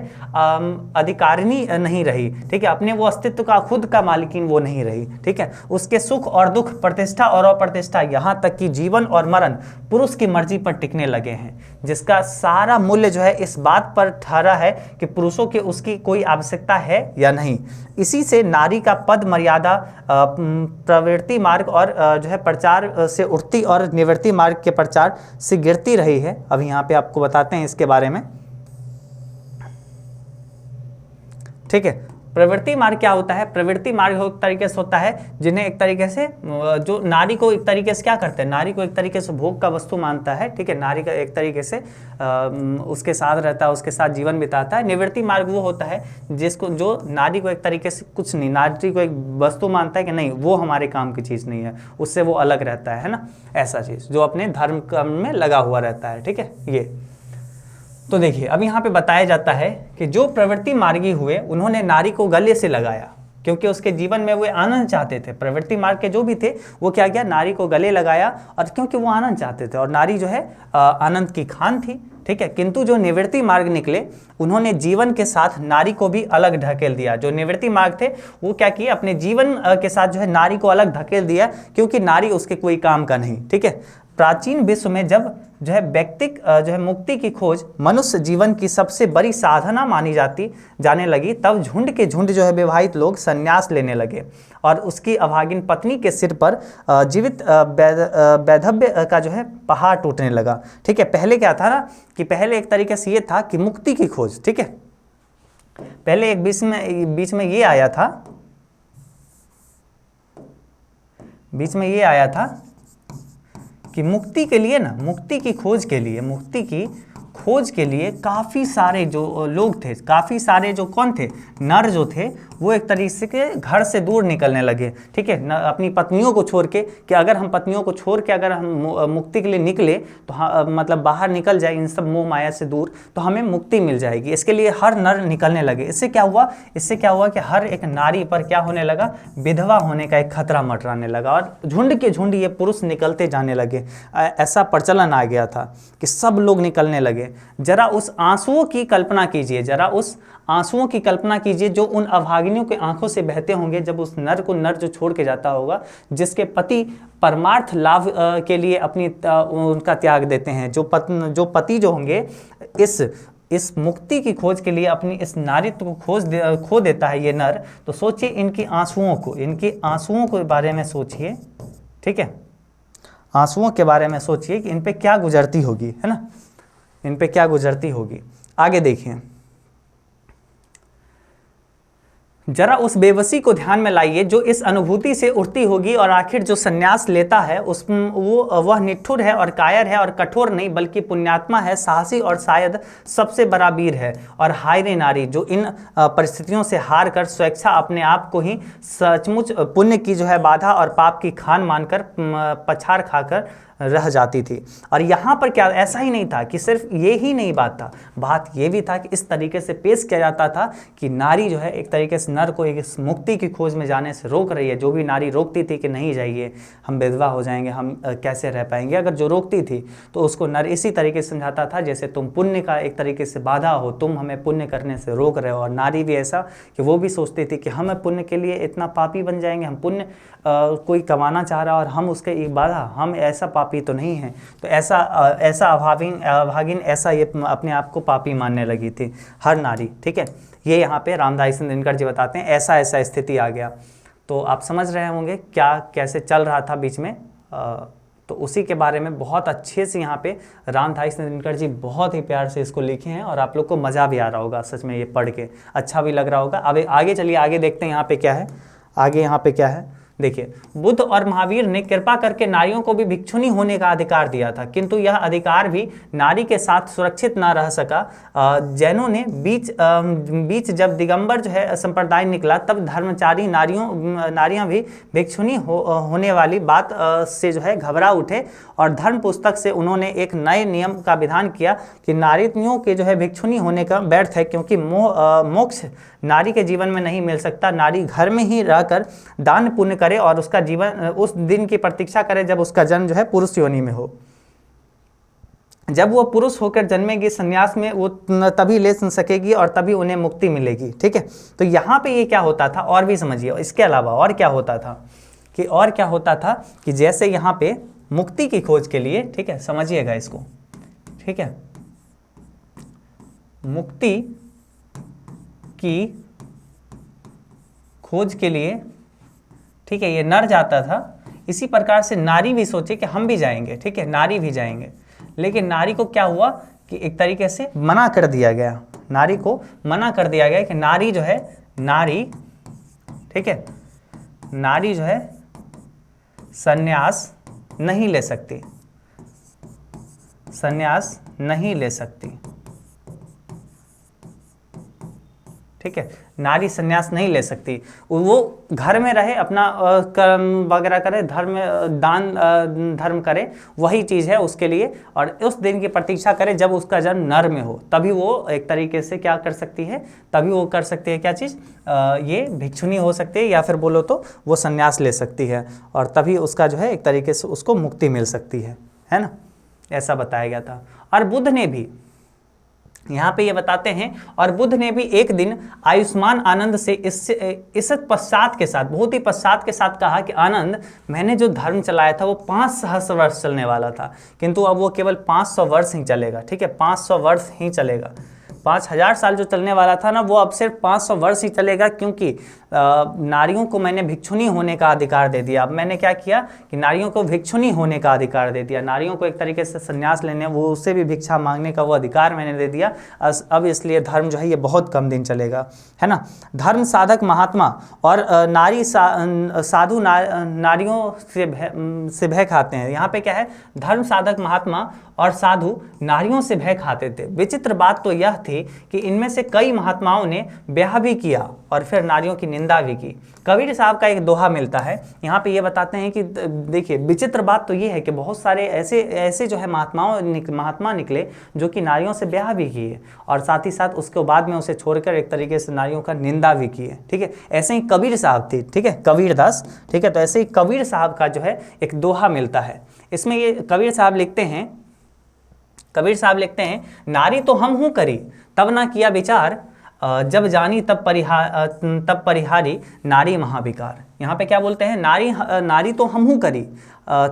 अधिकारिणी नहीं रही। ठीक है, अपने वो अस्तित्व का, खुद का मालिकिन वो नहीं रही। ठीक है, उसके सुख और दुख, प्रतिष्ठा और अप्रतिष्ठा, यहाँ तक कि जीवन और मरण पुरुष की मर्जी पर टिकने लगे हैं, जिसका सारा मूल्य जो है इस बात पर ठहरा है कि पुरुषों की उसकी कोई आवश्यकता है या नहीं। इसी से नारी का पद मर्यादा प्रवृत्ति मार्ग और जो है प्रचार से उठती और निवृत्ति मार्ग के प्रचार से गिरती रही है। अब यहाँ पे आपको बताते हैं इसके बारे में। ठीक है, प्रवृत्ति मार्ग क्या होता है? प्रवृत्ति मार्ग एक तरीके से होता है जिन्हें एक तरीके से, जो नारी को एक तरीके से क्या करते हैं, नारी को एक तरीके से भोग का वस्तु मानता है। ठीक है, नारी का एक तरीके से उसके साथ रहता है, उसके साथ जीवन बिताता है। निवृत्ति मार्ग वो होता है जिसको, जो नारी को एक तरीके से कुछ नहीं, नारी को एक वस्तु मानता है कि नहीं, वो हमारे काम की चीज़ नहीं है, उससे वो अलग रहता है ना, ऐसा चीज़ जो अपने धर्म कर्म में लगा हुआ रहता है। ठीक है, ये तो देखिए अब यहाँ पे बताया जाता है कि जो प्रवृत्ति मार्गी हुए उन्होंने नारी को गले से लगाया, क्योंकि उसके जीवन में वो आनंद चाहते थे। प्रवृत्ति मार्ग के जो भी थे वो क्या किया, नारी को गले लगाया, और क्योंकि वो आनंद चाहते थे, और नारी जो है आनंद की खान थी। ठीक है, किंतु जो निवृत्ति मार्ग निकले उन्होंने जीवन के साथ नारी को भी अलग ढकेल दिया। जो निवृत्ति मार्ग थे वो क्या किए, अपने जीवन के साथ जो है नारी को अलग ढकेल दिया, क्योंकि नारी उसके कोई काम का नहीं। ठीक है, प्राचीन विश्व में जब जो है व्यक्तिक जो है मुक्ति की खोज मनुष्य जीवन की सबसे बड़ी साधना मानी जाने लगी, तब झुंड के झुंड जो है विवाहित लोग संन्यास लेने लगे, और उसकी अभागिन पत्नी के सिर पर जीवित वैधव्य का जो है पहाड़ टूटने लगा। ठीक है, पहले क्या था ना, कि पहले एक तरीके से ये था कि मुक्ति की खोज। ठीक है, पहले एक बीच में ये आया था कि मुक्ति के लिए ना, मुक्ति की खोज के लिए काफ़ी सारे जो लोग थे, काफ़ी सारे जो कौन थे, नर जो थे, वो एक तरीके से घर से दूर निकलने लगे। ठीक है, अपनी पत्नियों को छोड़ के, कि अगर हम पत्नियों को छोड़ के अगर हम मुक्ति के लिए निकले तो मतलब बाहर निकल जाए इन सब मोह माया से दूर, तो हमें मुक्ति मिल जाएगी। इसके लिए हर नर निकलने लगे। इससे क्या हुआ कि हर एक नारी पर क्या होने लगा, विधवा होने का एक खतरा मंडराने लगा, और झुंड के झुंड ये पुरुष निकलते जाने लगे। ऐसा प्रचलन आ गया था कि सब लोग निकलने लगे। जरा उस आंसुओं की कल्पना कीजिए जो उन अभागिनियों के आंखों से बहते होंगे, जब उस नर जो छोड़ के जाता होगा, जिसके पति परमार्थ लाभ के लिए उनका त्याग देते हैं। जो पति जो होंगे इस मुक्ति की खोज के लिए अपनी इस नारीत्व को खो देता है ये नर, तो सोचिए इनकी आंसुओं के बारे में सोचिए। ठीक है, आंसुओं के बारे में सोचिए कि इन पे क्या गुजरती होगी, है ना, इन पे क्या गुजरती होगी। आगे देखिए, जरा उस बेबसी को ध्यान में लाइए जो इस अनुभूति से उठती होगी, और आखिर जो संन्यास लेता है वह निठुर है और कायर है, और कठोर नहीं बल्कि पुण्यात्मा है, साहसी और शायद सबसे बड़ा वीर है। और हाय रे नारी जो इन परिस्थितियों से हार कर स्वेच्छा अपने आप को ही सचमुच पुण्य की जो है बाधा और पाप की खान मानकर पछाड़ खाकर रह जाती थी। और यहाँ पर क्या ऐसा ही नहीं था कि सिर्फ ये ही नहीं बात था, बात ये भी था कि इस तरीके से पेश किया जाता था कि नारी जो है एक तरीके से नर को एक मुक्ति की खोज में जाने से रोक रही है। जो भी नारी रोकती थी कि नहीं जाइए, हम विधवा हो जाएंगे, हम कैसे रह पाएंगे, अगर जो रोकती थी तो उसको नर इसी तरीके से समझाता था जैसे तुम पुण्य का एक तरीके से बाधा हो, तुम हमें पुण्य करने से रोक रहे हो। और नारी भी ऐसा कि वो भी सोचती थी कि हम पुण्य के लिए इतना पापी बन जाएंगे, हम पुण्य कोई कमाना चाह रहा और हम उसके एक बाधा, हम ऐसा पापी तो नहीं हैं। तो ऐसा अभागिन ऐसा ये अपने आप को पापी मानने लगी थी हर नारी। ठीक है, ये यहाँ पे रामधारी सिंह दिनकर जी बताते हैं ऐसा स्थिति आ गया। तो आप समझ रहे होंगे क्या कैसे चल रहा था बीच में। तो उसी के बारे में बहुत अच्छे से यहाँ पे रामधारी सिंह दिनकर जी बहुत ही प्यार से इसको लिखे हैं और आप लोग को मज़ा भी आ रहा होगा, सच में ये पढ़ के अच्छा भी लग रहा होगा। अब आगे चलिए, आगे देखते हैं यहाँ पे क्या है। आगे यहाँ पे क्या है देखिए, बुद्ध और महावीर ने कृपा करके नारियों को भी भिक्षुणी होने का अधिकार दिया था, किंतु यह अधिकार भी नारी के साथ सुरक्षित न रह सका। जैनों ने बीच जब दिगंबर जो है संप्रदाय निकला, तब धर्मचारी नारियां भी भिक्षुणी होने वाली बात से जो है घबरा उठे और धर्म पुस्तक से उन्होंने एक नए नियम का विधान किया कि नारियों के जो है भिक्षुणी होने का व्यर्थ है, क्योंकि मोक्ष नारी के जीवन में नहीं मिल सकता। नारी घर में ही रहकर दान पुण्य करे और उसका जीवन उस दिन की प्रतीक्षा करे जब उसका जन्म जो है पुरुष योनि में हो। जब वो पुरुष होकर जन्मेगी संन्यास में वो तभी ले सकेगी और तभी उन्हें मुक्ति मिलेगी। ठीक है, तो यहाँ पे ये क्या होता था और भी समझिए। इसके अलावा और क्या होता था कि जैसे यहाँ पे मुक्ति की खोज के लिए, ठीक है समझिएगा इसको, ठीक है, मुक्ति की खोज के लिए, ठीक है, ये नर जाता था। इसी प्रकार से नारी भी सोचे कि हम भी जाएंगे, ठीक है, नारी भी जाएंगे। लेकिन नारी को क्या हुआ कि एक तरीके से मना कर दिया गया, नारी को मना कर दिया गया कि नारी जो है ठीक है, नारी जो है संन्यास नहीं ले सकती, संन्यास नहीं ले सकती। ठीक है, नारी संन्यास नहीं ले सकती, वो घर में रहे, अपना कर्म वगैरह करे, दान धर्म करे, वही चीज़ है उसके लिए। और उस दिन की प्रतीक्षा करे जब उसका जन्म नर में हो, तभी वो एक तरीके से क्या कर सकती है, तभी वो कर सकती है क्या चीज़, ये भिक्षुणी हो सकती है, या फिर बोलो तो वो संन्यास ले सकती है, और तभी उसका जो है एक तरीके से उसको मुक्ति मिल सकती है ना, ऐसा बताया गया था। और बुद्ध ने भी यहाँ पे ये बताते हैं, और बुद्ध ने भी एक दिन आयुष्मान आनंद से इस पश्चात के साथ, बहुत ही पश्चात के साथ कहा कि आनंद, मैंने जो धर्म चलाया था वो 5 सहस्र वर्ष चलने वाला था, किंतु अब वो केवल 500 वर्ष ही चलेगा। ठीक है, 500 वर्ष ही चलेगा। 5000 साल जो चलने वाला था ना, वो अब सिर्फ 500 वर्ष ही चलेगा, क्योंकि नारियों को मैंने भिक्षुणी होने का अधिकार दे दिया। अब मैंने क्या किया कि नारियों को भिक्षुणी होने का अधिकार दे दिया, नारियों को एक तरीके से संन्यास लेने, वो उससे भी भिक्षा मांगने का वो अधिकार मैंने दे दिया। अब इसलिए धर्म जो है ये बहुत कम दिन चलेगा, है ना। धर्म साधक महात्मा और नारी साधु नारियों से भय खाते हैं। यहाँ पे क्या है, धर्म साधक महात्मा और साधु नारियों से भय खाते थे। विचित्र बात तो यह थी कि इनमें से कई महात्माओं ने ब्याह भी किया और फिर नारियों की निंदा भी की। कबीर साहब का एक दोहा मिलता है, यहाँ पे ये बताते हैं कि देखिए, विचित्र बात तो ये है कि बहुत सारे ऐसे जो है महात्मा निकले जो कि नारियों से ब्याह भी किए और साथ ही साथ उसके बाद में उसे छोड़कर एक तरीके से नारियों का निंदा भी किए। ठीक है, ऐसे ही कबीर साहब थे, ठीक है, कबीर दास। ठीक है, तो ऐसे ही कबीर साहब का जो है एक दोहा मिलता है। इसमें ये कबीर साहब लिखते हैं, नारी तो हम हूँ करी, तब ना किया विचार, जब जानी तब परिहारी, नारी महाविकार। यहाँ पे क्या बोलते हैं, नारी तो हम हूँ करी,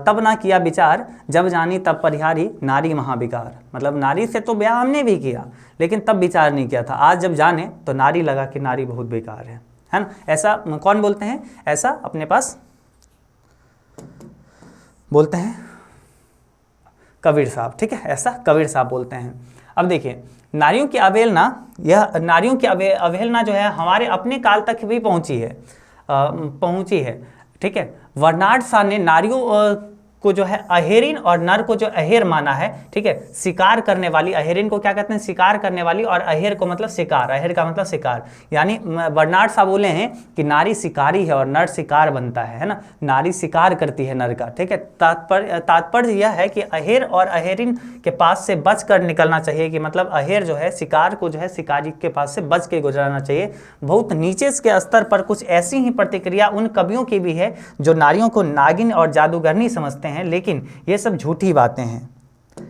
तब ना किया विचार, जब जानी तब परिहारी, नारी महाविकार। मतलब नारी से तो ब्याह हमने भी किया, लेकिन तब विचार नहीं किया था। आज जब जाने तो नारी लगा कि नारी बहुत बेकार है ना। ऐसा कौन बोलते हैं, ऐसा अपने पास बोलते हैं कबीर साहब। ठीक है, ऐसा कबीर साहब बोलते हैं। अब देखिए, नारियों की अवहेलना जो है हमारे अपने काल तक भी पहुंची है। ठीक है, बर्नार्ड शॉ ने नारियों को जो है अहेरिन और नर को जो अहेर माना है, ठीक है, शिकार करने वाली, अहेरिन को क्या कहते हैं, शिकार करने वाली, और अहेर को मतलब शिकार, अहेर का मतलब शिकार, यानी बर्नार्ड साहब बोले हैं कि नारी शिकारी है और नर शिकार बनता है ना, नारी शिकार करती है नर का, ठीक है। तात्पर्य यह है कि अहेर और अहेरिन के पास से बच कर निकलना चाहिए, कि मतलब अहेर जो है शिकार को जो है शिकारी के पास से बच के गुजरना चाहिए। बहुत नीचे के स्तर पर कुछ ऐसी ही प्रतिक्रिया उन कवियों की भी है जो नारियों को नागिन और जादूगरनी समझते हैं, लेकिन ये सब झूठी बातें हैं,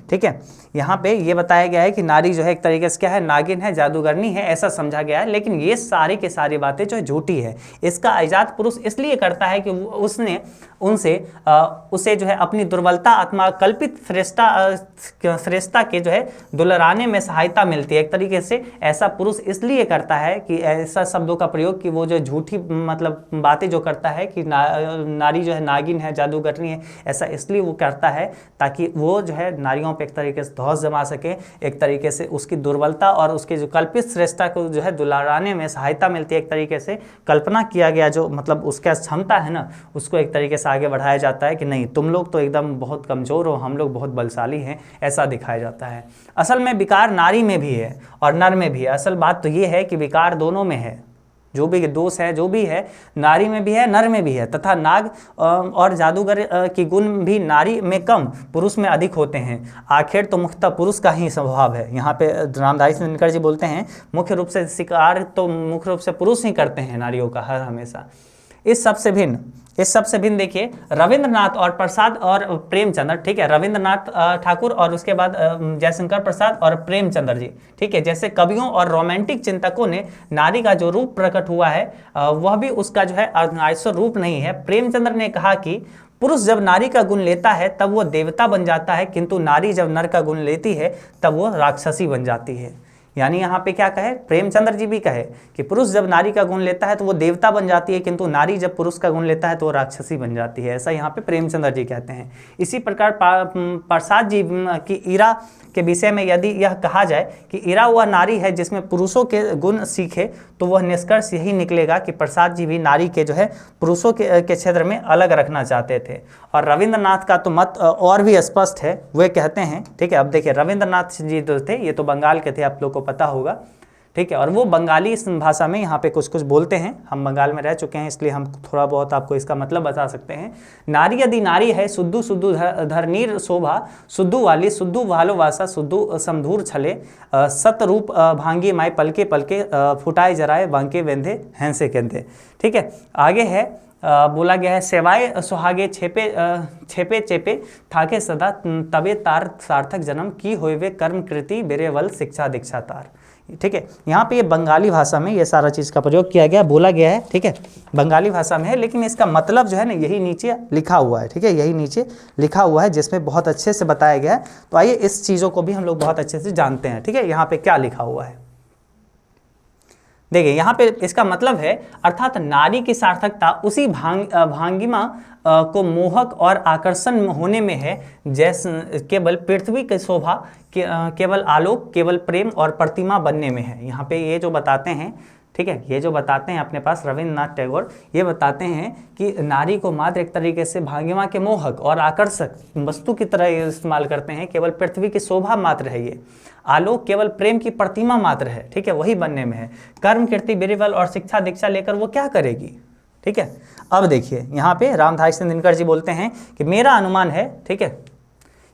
ठीक है। यहाँ पे ये बताया गया है कि नारी जो है एक तरीके से क्या है, नागिन है, जादूगरनी है, ऐसा समझा गया है, लेकिन ये सारी की सारी बातें जो है झूठी है। इसका इजाद पुरुष इसलिए करता है कि उसने उसे जो है अपनी दुर्बलता अथवा कल्पित श्रेष्ठता के जो है दुलराने में सहायता मिलती है। एक तरीके से ऐसा पुरुष इसलिए करता है कि ऐसा शब्दों का प्रयोग कि वो जो झूठी मतलब बातें जो करता है कि नारी जो है नागिन है, जादूगरनी है, ऐसा इसलिए वो करता है ताकि वो जो है नारियों पर एक तरीके से धौंस जमा सके, एक तरीके से उसकी दुर्बलता और उसकी जो कल्पित श्रेष्ठता को जो है दुलाराने में सहायता मिलती है। एक तरीके से कल्पना किया गया जो मतलब उसका क्षमता है ना, उसको एक तरीके से आगे बढ़ाया जाता है कि नहीं तुम लोग तो एकदम बहुत कमज़ोर हो, हम लोग बहुत बलशाली हैं, ऐसा दिखाया जाता है। असल में विकार नारी में भी है और नर में भी है। असल बात तो ये है कि विकार दोनों में है, जो भी दोष है जो भी है नारी में भी है नर में भी है, तथा नाग और जादूगर की गुण भी नारी में कम पुरुष में अधिक होते हैं। आखिर तो मुख्यतः पुरुष का ही स्वभाव है। यहाँ पे रामधारी सिंह दिनकर जी बोलते हैं मुख्य रूप से शिकार तो मुख्य रूप से पुरुष ही करते हैं नारियों का हर हमेशा। इस सबसे भिन्न देखिए रविंद्रनाथ और प्रसाद और प्रेमचंद्र, ठीक है, रविंद्रनाथ ठाकुर और उसके बाद जयशंकर प्रसाद और प्रेमचंद्र जी, ठीक है, जैसे कवियों और रोमांटिक चिंतकों ने नारी का जो रूप प्रकट हुआ है वह भी उसका जो है अर्धनारीश्वर रूप नहीं है। प्रेमचंद्र ने कहा कि पुरुष जब नारी का गुण लेता है तब वो देवता बन जाता है, किंतु नारी जब नर का गुण लेती है तब वो राक्षसी बन जाती है। यानी यहाँ पे क्या कहे, प्रेमचंद्र जी भी कहे कि पुरुष जब नारी का गुण लेता है तो वो देवता बन जाती है, किंतु नारी जब पुरुष का गुण लेता है तो वो राक्षसी बन जाती है, ऐसा यहाँ पे प्रेमचंद्र जी कहते हैं। इसी प्रकार प्रसाद जी की ईरा के विषय में यदि यह कहा जाए कि ईरा वह नारी है जिसमें पुरुषों के गुण सीखे, तो वह निष्कर्ष यही निकलेगा कि प्रसाद जी भी नारी के जो है पुरुषों के क्षेत्र में अलग रखना चाहते थे। और रविंद्रनाथ का तो मत और भी स्पष्ट है, वे कहते हैं, ठीक है, अब देखिए रविंद्रनाथ जी जो थे ये तो बंगाल के थे, आप लोग को पता होगा, ठीक है, और वो बंगाली भाषा में यहाँ पे कुछ कुछ बोलते हैं। हम बंगाल में रह चुके हैं इसलिए हम थोड़ा बहुत आपको इसका मतलब बता सकते हैं। नारी यदि नारी है सुद्धू सुद्धू धरनीर शोभा, सुद्धू वाली सुद्धू वालो वासा, सुद्धू समधूर छले, सतरूप भांगी माए पलके पलके, फुटाए जराए बांके वेंधे हैंसे केंधे, ठीक है। आगे है बोला गया है सेवाए सुहागे छेपे चेपे थाके सदा, तबे तार सार्थक जन्म की होवे कर्म कृति बेरे वल शिक्षा दीक्षा तार, ठीक है। यहाँ पे ये बंगाली भाषा में ये सारा चीज़ का प्रयोग किया गया, बोला गया है, ठीक है, बंगाली भाषा में है, लेकिन इसका मतलब जो है ना यही नीचे लिखा हुआ है, ठीक है, यही नीचे लिखा हुआ है जिसमें बहुत अच्छे से बताया गया है। तो आइए इस चीज़ों को भी हम लोग बहुत अच्छे से जानते हैं, ठीक है। यहाँ पे क्या लिखा हुआ है देखिए, यहाँ पे इसका मतलब है अर्थात नारी की सार्थकता उसी भांगिमा को मोहक और आकर्षण होने में है, जैसे केवल पृथ्वी की शोभा, केवल आलोक, केवल प्रेम और प्रतिमा बनने में है। यहाँ पे ये जो बताते हैं, ठीक है, ये जो बताते हैं अपने पास रविंद्रनाथ टैगोर, ये बताते हैं कि नारी को मात्र एक तरीके से भांगिमा के मोहक और आकर्षक वस्तु की तरह इस्तेमाल करते हैं। केवल पृथ्वी की शोभा मात्र है ये, आलोक केवल प्रेम की प्रतिमा मात्र है, ठीक है, वही बनने में है। कर्म कीर्ति बिरबल और शिक्षा दीक्षा लेकर वो क्या करेगी, ठीक है। अब देखिए यहाँ पे रामधारी सिंह दिनकर जी बोलते हैं कि मेरा अनुमान है, ठीक है,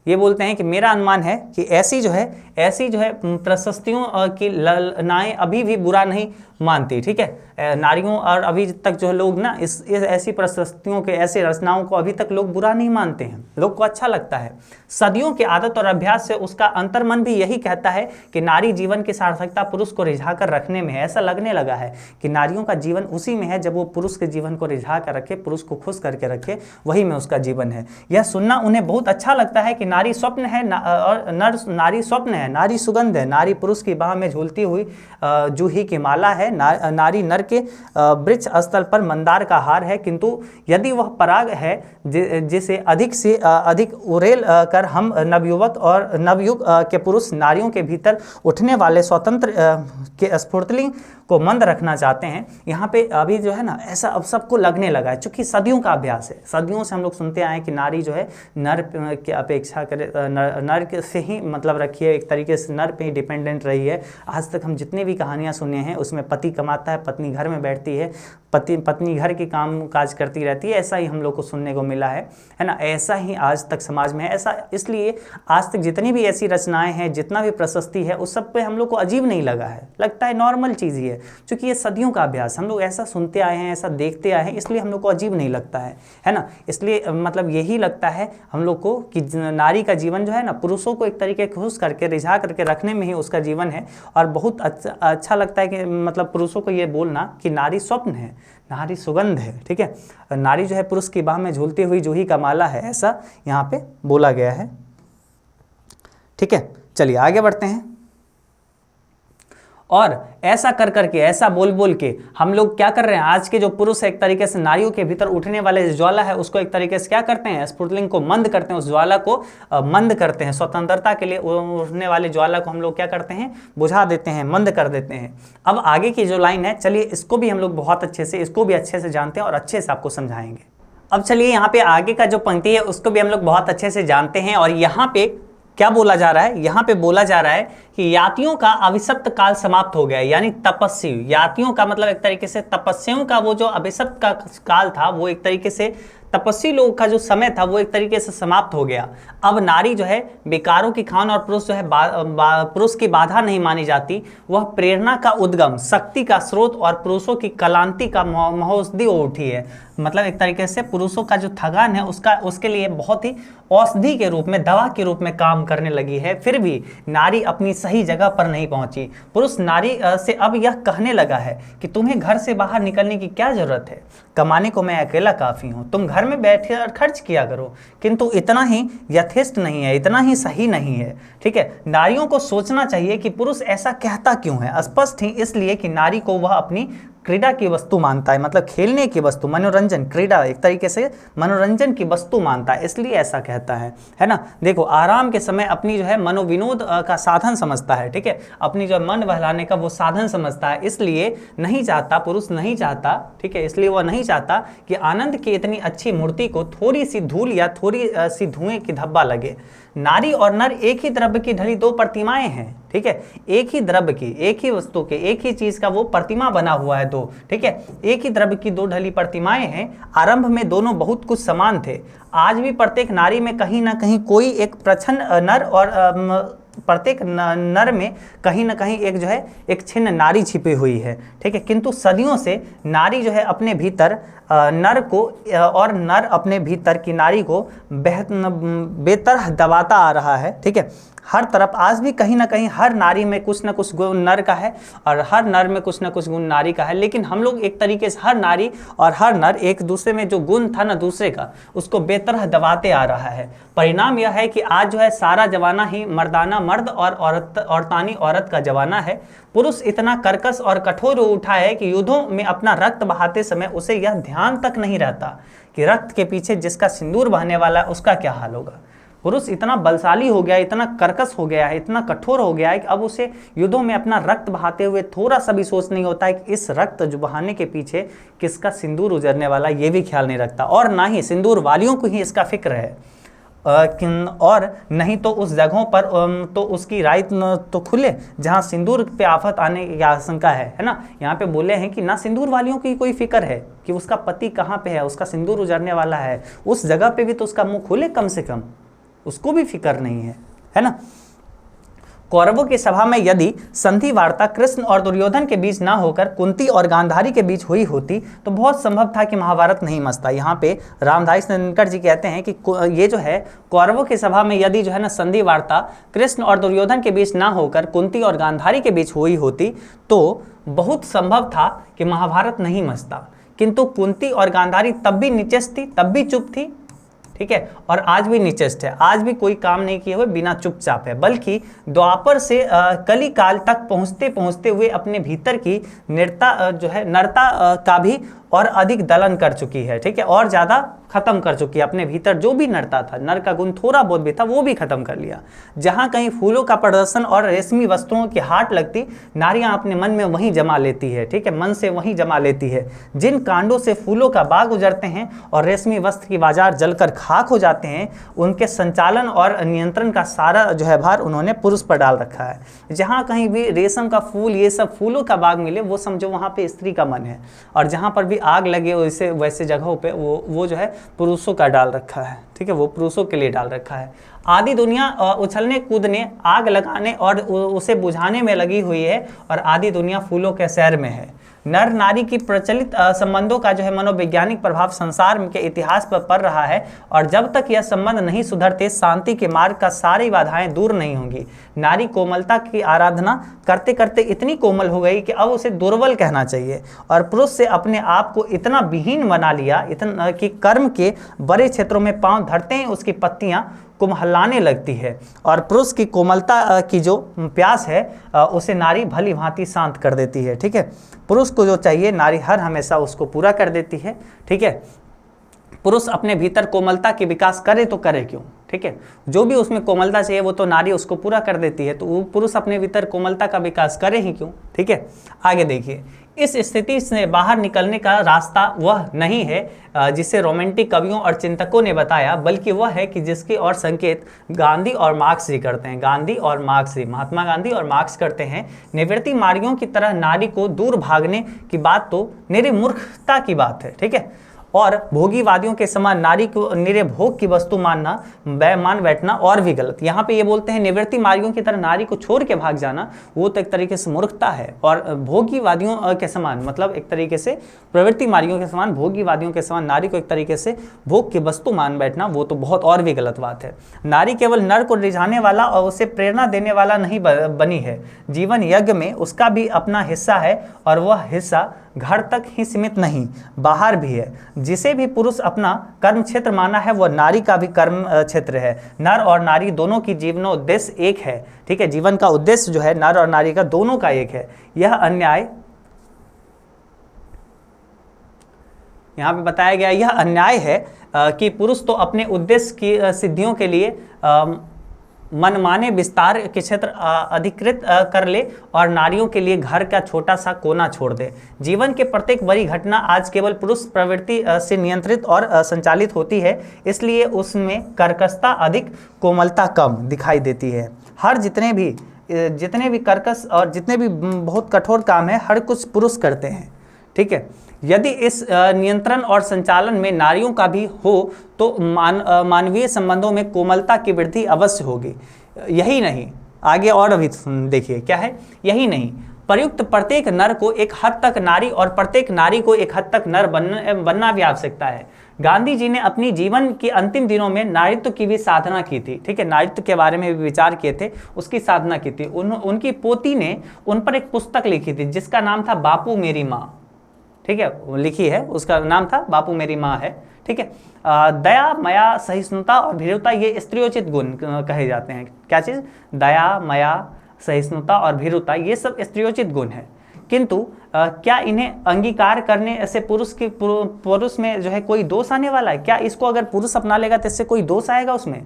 ये बोलते हैं कि मेरा अनुमान है कि ऐसी जो है प्रशस्तियों की ललनाएं अभी भी बुरा नहीं मानती, ठीक है। नारियों और अभी तक जो लोग ना इस ऐसी प्रशस्तियों के ऐसे रचनाओं को अभी तक लोग बुरा नहीं मानते हैं, लोग को अच्छा लगता है। सदियों की आदत और अभ्यास से उसका अंतर्मन भी यही कहता है कि नारी जीवन की सार्थकता पुरुष को रिझा कर रखने में है। ऐसा लगने लगा है कि नारियों का जीवन उसी में है जब वो पुरुष के जीवन को रिझा कर रखे, पुरुष को खुश करके रखे, वही में उसका जीवन है। यह सुनना उन्हें बहुत अच्छा लगता है कि नारी स्वप्न है और नारी स्वप्न है, नारी सुगंध है, नारी पुरुष की बाह में झूलती हुई जूही की माला है, नारी नर के वृक्ष स्थल पर मंदार का हार है, किंतु यदि वह पराग है जिसे अधिक से अधिक उड़ेल कर हम नवयुवक और नवयुग के पुरुष नारियों के भीतर उठने वाले स्वतंत्र के स्फूर्तिलिंग को मंद रखना चाहते हैं। यहाँ पे अभी जो है ना ऐसा अब सबको लगने लगा है, चूंकि सदियों का अभ्यास है, सदियों से हम लोग सुनते आए कि नारी जो है नर की अपेक्षा करे, नर से ही मतलब रखी है, एक तरीके से नर पे ही डिपेंडेंट रही है। आज तक हम जितने भी कहानियाँ सुने हैं उसमें पति कमाता है, पत्नी घर में बैठती है, पत्नी घर के काम काज करती रहती है, ऐसा ही हम लोग को सुनने को मिला है ना। ऐसा ही आज तक समाज में है, ऐसा इसलिए आज तक जितनी भी ऐसी रचनाएं हैं, जितना भी प्रशस्ति है, उस सब पे हम लोग को अजीब नहीं लगा है, लगता है नॉर्मल चीज़ ही है, क्योंकि ये सदियों का अभ्यास, हम लोग ऐसा सुनते आए हैं, ऐसा देखते आए हैं, इसलिए हम लोग को अजीब नहीं लगता है ना। इसलिए मतलब यही लगता है हम लोग को कि नारी का जीवन जो है ना पुरुषों को एक तरीके खुश करके रिझा करके रखने में ही उसका जीवन है। और बहुत अच्छा लगता है कि मतलब पुरुषों को ये बोलना कि नारी स्वप्न है, नारी सुगंध है, ठीक है, नारी जो है पुरुष की बाह में झूलती हुई जूही का माला है, ऐसा यहाँ पे बोला गया है, ठीक है। चलिए आगे बढ़ते हैं। और ऐसा कर करके, ऐसा बोल बोल के हम लोग क्या कर रहे हैं, आज के जो पुरुष है एक तरीके से नारियों के भीतर उठने वाले ज्वाला है उसको एक तरीके से क्या करते हैं, स्फुटलिंग को मंद करते हैं, उस ज्वाला को मंद करते हैं, स्वतंत्रता के लिए उठने वाले ज्वाला को हम लोग क्या करते हैं, बुझा देते हैं, मंद कर देते हैं। अब आगे की जो लाइन है, चलिए इसको भी हम लोग बहुत अच्छे से, इसको भी अच्छे से जानते हैं और अच्छे से आपको समझाएंगे। अब चलिए यहाँ पे आगे का जो पंक्ति है उसको भी हम लोग बहुत अच्छे से जानते हैं। और यहाँ पे क्या बोला जा रहा है, यहाँ पे बोला जा रहा है कि यातियों का अभिशप्त काल समाप्त हो गया, यानी तपस्वी, यातियों का मतलब एक तरीके से तपस्वियों का वो जो अभिशप्त का काल था, वो एक तरीके से तपस्वी लोगों का जो समय था वो एक तरीके से समाप्त हो गया। अब नारी जो है बेकारों की खान और पुरुष जो है पुरुष की बाधा नहीं मानी जाती, वह प्रेरणा का उद्गम, शक्ति का स्रोत और पुरुषों की कलांति का महोषधि हो उठी है। मतलब एक तरीके से पुरुषों का जो थकान है उसके लिए बहुत ही औषधि के रूप में, दवा के रूप में काम करने लगी है। फिर भी नारी अपनी सही जगह पर नहीं पहुंची। पुरुष नारी से अब यह कहने लगा है कि तुम्हें घर से बाहर निकलने की क्या जरूरत है, कमाने को मैं अकेला काफी हूं, तुम घर में बैठे और खर्च किया करो। किंतु इतना ही यथेष्ट नहीं है, इतना ही सही नहीं है, ठीक है। नारियों को सोचना चाहिए कि पुरुष ऐसा कहता क्यों है। स्पष्ट ही इसलिए कि नारी को वह अपनी क्रीड़ा की वस्तु मानता है, मतलब खेलने की वस्तु, मनोरंजन, क्रीड़ा एक तरीके से मनोरंजन की वस्तु मानता है, इसलिए ऐसा कहता है ना। देखो आराम के समय अपनी जो है मनोविनोद का साधन समझता है, ठीक है, अपनी जो मन बहलाने का वो साधन समझता है, इसलिए नहीं चाहता, पुरुष नहीं चाहता, ठीक है, इसलिए वह नहीं चाहता कि आनंद की इतनी अच्छी मूर्ति को थोड़ी सी धूल या थोड़ी सी धुएं की धब्बा लगे। नारी और नर एक ही द्रव्य की ढली दो प्रतिमाएं हैं, ठीक है, एक ही द्रव्य की, एक ही वस्तु के, एक ही चीज का वो प्रतिमा बना हुआ है दो, ठीक है, एक ही द्रव्य की दो ढली प्रतिमाएं हैं। आरंभ में दोनों बहुत कुछ समान थे, आज भी प्रत्येक नारी में कहीं ना कहीं कोई एक प्रच्छन्न नर और प्रत्येक नर में कहीं ना कहीं एक जो है एक छिन्न नारी छिपी हुई है, ठीक है। किंतु सदियों से नारी जो है अपने भीतर नर को और नर अपने भीतर की नारी को बेतरह दबाता आ रहा है, ठीक है। हर तरफ आज भी कहीं ना कहीं हर नारी में कुछ ना कुछ गुण नर का है और हर नर में कुछ ना कुछ गुण नारी का है, लेकिन हम लोग एक तरीके से हर नारी और हर नर एक दूसरे में जो गुण था ना दूसरे का, उसको बेतरह दबाते आ रहा है। परिणाम यह है कि आज जो है सारा जमाना ही मर्दाना मर्द और औरतानी औरत का जमाना है। पुरुष इतना कर्कश और कठोर हो उठा है कि युद्धों में अपना रक्त बहाते समय उसे यह ध्यान तक नहीं रहता कि रक्त के पीछे जिसका सिंदूर बहने वाला है उसका क्या हाल होगा। पुरुष इतना बलशाली हो गया, इतना कर्कश हो गया है, इतना कठोर हो गया है कि अब उसे युद्धों में अपना रक्त बहाते हुए थोड़ा सा भी सोच नहीं होता है कि इस रक्त जो बहाने के पीछे किसका सिंदूर उजरने वाला, ये भी ख्याल नहीं रखता, और ना ही सिंदूर वालियों को ही इसका फिक्र है। और नहीं तो उस जगहों पर तो उसकी राय तो खुले जहां सिंदूर पे आफत आने की आशंका है ना। यहाँ पे बोले हैं कि ना सिंदूर वालियों की कोई फिक्र है कि उसका पति कहाँ पे है, उसका सिंदूर उजरने वाला है, उस जगह पे भी तो उसका मुंह खुले, कम से कम उसको भी फिक्र नहीं है ना। कौरवों की सभा में यदि संधि वार्ता कृष्ण और दुर्योधन के बीच ना होकर कुंती और गांधारी के बीच हुई होती तो बहुत संभव था कि महाभारत नहीं मचता। यहाँ पे रामधारी दिनकर जी कहते हैं कि ये जो है कौरवों की सभा में यदि जो है ना संधि वार्ता कृष्ण और दुर्योधन के बीच ना होकर कुंती और गांधारी के बीच हुई होती तो बहुत संभव था कि महाभारत नहीं मचता। किंतु कुंती और गांधारी तब भी निचेष्ट थी, तब भी चुप थी, ठीक है, और आज भी निचेष्ट है, आज भी कोई काम नहीं किए हुए बिना चुपचाप है, बल्कि द्वापर से कली काल तक पहुंचते पहुंचते हुए अपने भीतर की नरता का भी और अधिक दलन कर चुकी है, ठीक है, और ज़्यादा खत्म कर चुकी है अपने भीतर जो भी नरता था, नर का गुण थोड़ा बहुत भी था वो भी खत्म कर लिया। जहाँ कहीं फूलों का प्रदर्शन और रेशमी वस्त्रों की हाट लगती, नारियां अपने मन में वहीं जमा लेती है, ठीक है, मन से वहीं जमा लेती है। जिन कांडों से फूलों का बाग उजड़ते हैं और रेशमी वस्त्र की बाजार जलकर खाक हो जाते हैं, उनके संचालन और नियंत्रण का सारा जो है भार उन्होंने पुरुष पर डाल रखा है। जहाँ कहीं भी रेशम का फूल, ये सब फूलों का बाग मिले, वो समझो वहाँ पे स्त्री का मन है, और जहाँ पर भी आग लगे वैसे जगहों पे वो जो है पुरुषों का डाल रखा है, ठीक है, वो पुरुषों के लिए डाल रखा है। आधी दुनिया उछलने कूदने, आग लगाने और उसे बुझाने में लगी हुई है, और आधी दुनिया फूलों के सैर में है। नर नारी की प्रचलित संबंधों का जो है मनोवैज्ञानिक प्रभाव संसार के इतिहास पर पड़ रहा है, और जब तक यह संबंध नहीं सुधरते, शांति के मार्ग का सारी बाधाएं दूर नहीं होंगी। नारी कोमलता की आराधना करते करते इतनी कोमल हो गई कि अब उसे दुर्बल कहना चाहिए, और पुरुष से अपने आप को इतना विहीन बना लिया इतना कि कर्म के बड़े क्षेत्रों में पांव धरते हैं उसकी पत्तियां कुम्हलाने लगती है, और पुरुष की कोमलता की जो प्यास है उसे नारी भली भांति शांत कर देती है, ठीक है। पुरुष को जो चाहिए नारी हर हमेशा उसको पूरा कर देती है, ठीक है। पुरुष अपने भीतर कोमलता के विकास करे तो करे क्यों, ठीक है, जो भी उसमें कोमलता चाहिए वो तो नारी उसको पूरा कर देती है, तो वो पुरुष अपने भीतर कोमलता का विकास करे ही क्यों, ठीक है। आगे देखिए, इस स्थिति से बाहर निकलने का रास्ता वह नहीं है जिसे रोमांटिक कवियों और चिंतकों ने बताया, बल्कि वह है कि जिसकी और संकेत गांधी और मार्क्स जी करते हैं। गांधी और मार्क्स जी, महात्मा गांधी और मार्क्स करते हैं। निवृत्ति मार्गियों की तरह नारी को दूर भागने की बात तो निरी मूर्खता की बात है, ठीक है, और भोगीवादियों के समान नारी को निरे भोग की वस्तु मान बैठना और भी गलत। यहाँ पे ये बोलते हैं निवृत्ति मार्गियों की तरह नारी को छोड़ के भाग जाना वो तो एक तरीके से मूर्खता है, और भोगीवादियों के समान मतलब एक तरीके से प्रवृत्ति मार्गियों के समान, भोगीवादियों के समान नारी को एक तरीके से भोग की वस्तु मान बैठना वो तो बहुत और भी गलत बात है। नारी केवल नर को रिझाने वाला और उसे प्रेरणा देने वाला नहीं बनी है, जीवन यज्ञ में उसका भी अपना हिस्सा है, और वह हिस्सा घर तक ही सीमित नहीं, बाहर भी है। जिसे भी पुरुष अपना कर्म क्षेत्र माना है वह नारी का भी कर्म क्षेत्र है। नर और नारी दोनों की जीवनोद्देश्य एक है, ठीक है, जीवन का उद्देश्य जो है नर और नारी का दोनों का एक है। यह अन्याय यहाँ पे बताया गया, यह अन्याय है कि पुरुष तो अपने उद्देश्य की सिद्धियों के लिए मनमाने विस्तार के क्षेत्र अधिकृत कर ले और नारियों के लिए घर का छोटा सा कोना छोड़ दे। जीवन के प्रत्येक बड़ी घटना आज केवल पुरुष प्रवृत्ति से नियंत्रित और संचालित होती है, इसलिए उसमें कर्कशता अधिक, कोमलता कम दिखाई देती है। हर जितने भी कर्कश और जितने भी बहुत कठोर काम है हर कुछ पुरुष करते हैं, ठीक है। यदि इस नियंत्रण और संचालन में नारियों का भी हो तो मानवीय संबंधों में कोमलता की वृद्धि अवश्य होगी। यही नहीं, आगे और अभी देखिए क्या है, यही नहीं, प्रयुक्त प्रत्येक नर को एक हद तक नारी और प्रत्येक नारी को एक हद तक नर बनना भी आवश्यकता है। गांधी जी ने अपनी जीवन के अंतिम दिनों में नारीत्व की भी साधना की थी, ठीक है, नारीत्व के बारे में भी विचार किए थे, उसकी साधना की थी। उनकी पोती ने उन पर एक पुस्तक लिखी थी जिसका नाम था बापू मेरी माँ, ठीक है, लिखी है, उसका नाम था बापू मेरी माँ है, ठीक है। दया, माया, सहिष्णुता और भीरुता ये स्त्रियोचित गुण कहे जाते हैं। क्या चीज़? दया, माया, सहिष्णुता और भीरुता ये सब स्त्रियोचित गुण है, किंतु क्या इन्हें अंगीकार करने से पुरुष में जो है कोई दोष आने वाला है? क्या इसको अगर पुरुष अपना लेगा तो इससे कोई दोष आएगा उसमें?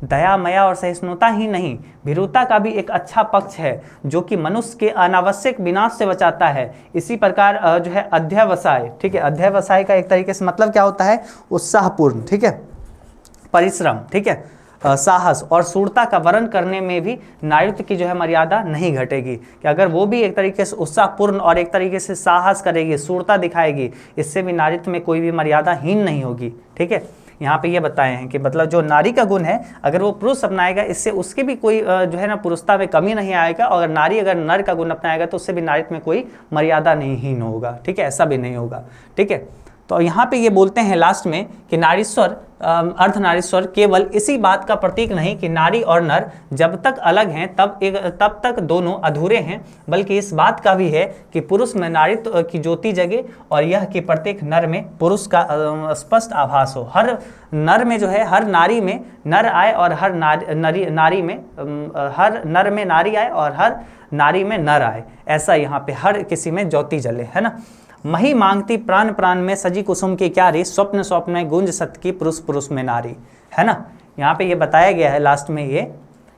दया, माया और सहिष्णुता ही नहीं, भीरुता का भी एक अच्छा पक्ष है जो कि मनुष्य के अनावश्यक विनाश से बचाता है। इसी प्रकार जो है अध्यवसाय, ठीक है, अध्यवसाय का एक तरीके से मतलब क्या होता है? उत्साहपूर्ण, ठीक है, परिश्रम, ठीक है, साहस और शूरता का वर्ण करने में भी नारीत्व की जो है मर्यादा नहीं घटेगी, कि अगर वो भी एक तरीके से उत्साहपूर्ण और एक तरीके से साहस करेगी, शूरता दिखाएगी, इससे भी नारीत्व में कोई भी मर्यादा हीन नहीं होगी, ठीक है। यहाँ पे ये बताए हैं कि मतलब जो नारी का गुण है अगर वो पुरुष अपनाएगा इससे उसके भी कोई जो है ना पुरुषता में कमी नहीं आएगा, और नारी अगर नर का गुण अपनाएगा तो उससे भी नारीत्व में कोई मर्यादा नहीं हीन होगा, ठीक है, ऐसा भी नहीं होगा, ठीक है। तो यहाँ पे ये बोलते हैं लास्ट में कि नारीश्वर, अर्धनारीश्वर केवल इसी बात का प्रतीक नहीं कि नारी और नर जब तक अलग हैं तब तक दोनों अधूरे हैं, बल्कि इस बात का भी है कि पुरुष में नारीत्व की ज्योति जगे और यह कि प्रत्येक नर में पुरुष का स्पष्ट आभास हो। हर नर में जो है, हर नारी में नर आए और हर नारी में हर नर में नारी आए और हर नारी में नर आए, ऐसा यहाँ पे हर किसी में ज्योति जले, है ना। मही मांगती प्राण प्राण में सजी कुसुम की क्यारी, स्वप्न स्वप्न में गुंज सत की पुरुष पुरुष में नारी, है ना। यहाँ पे ये बताया गया है लास्ट में ये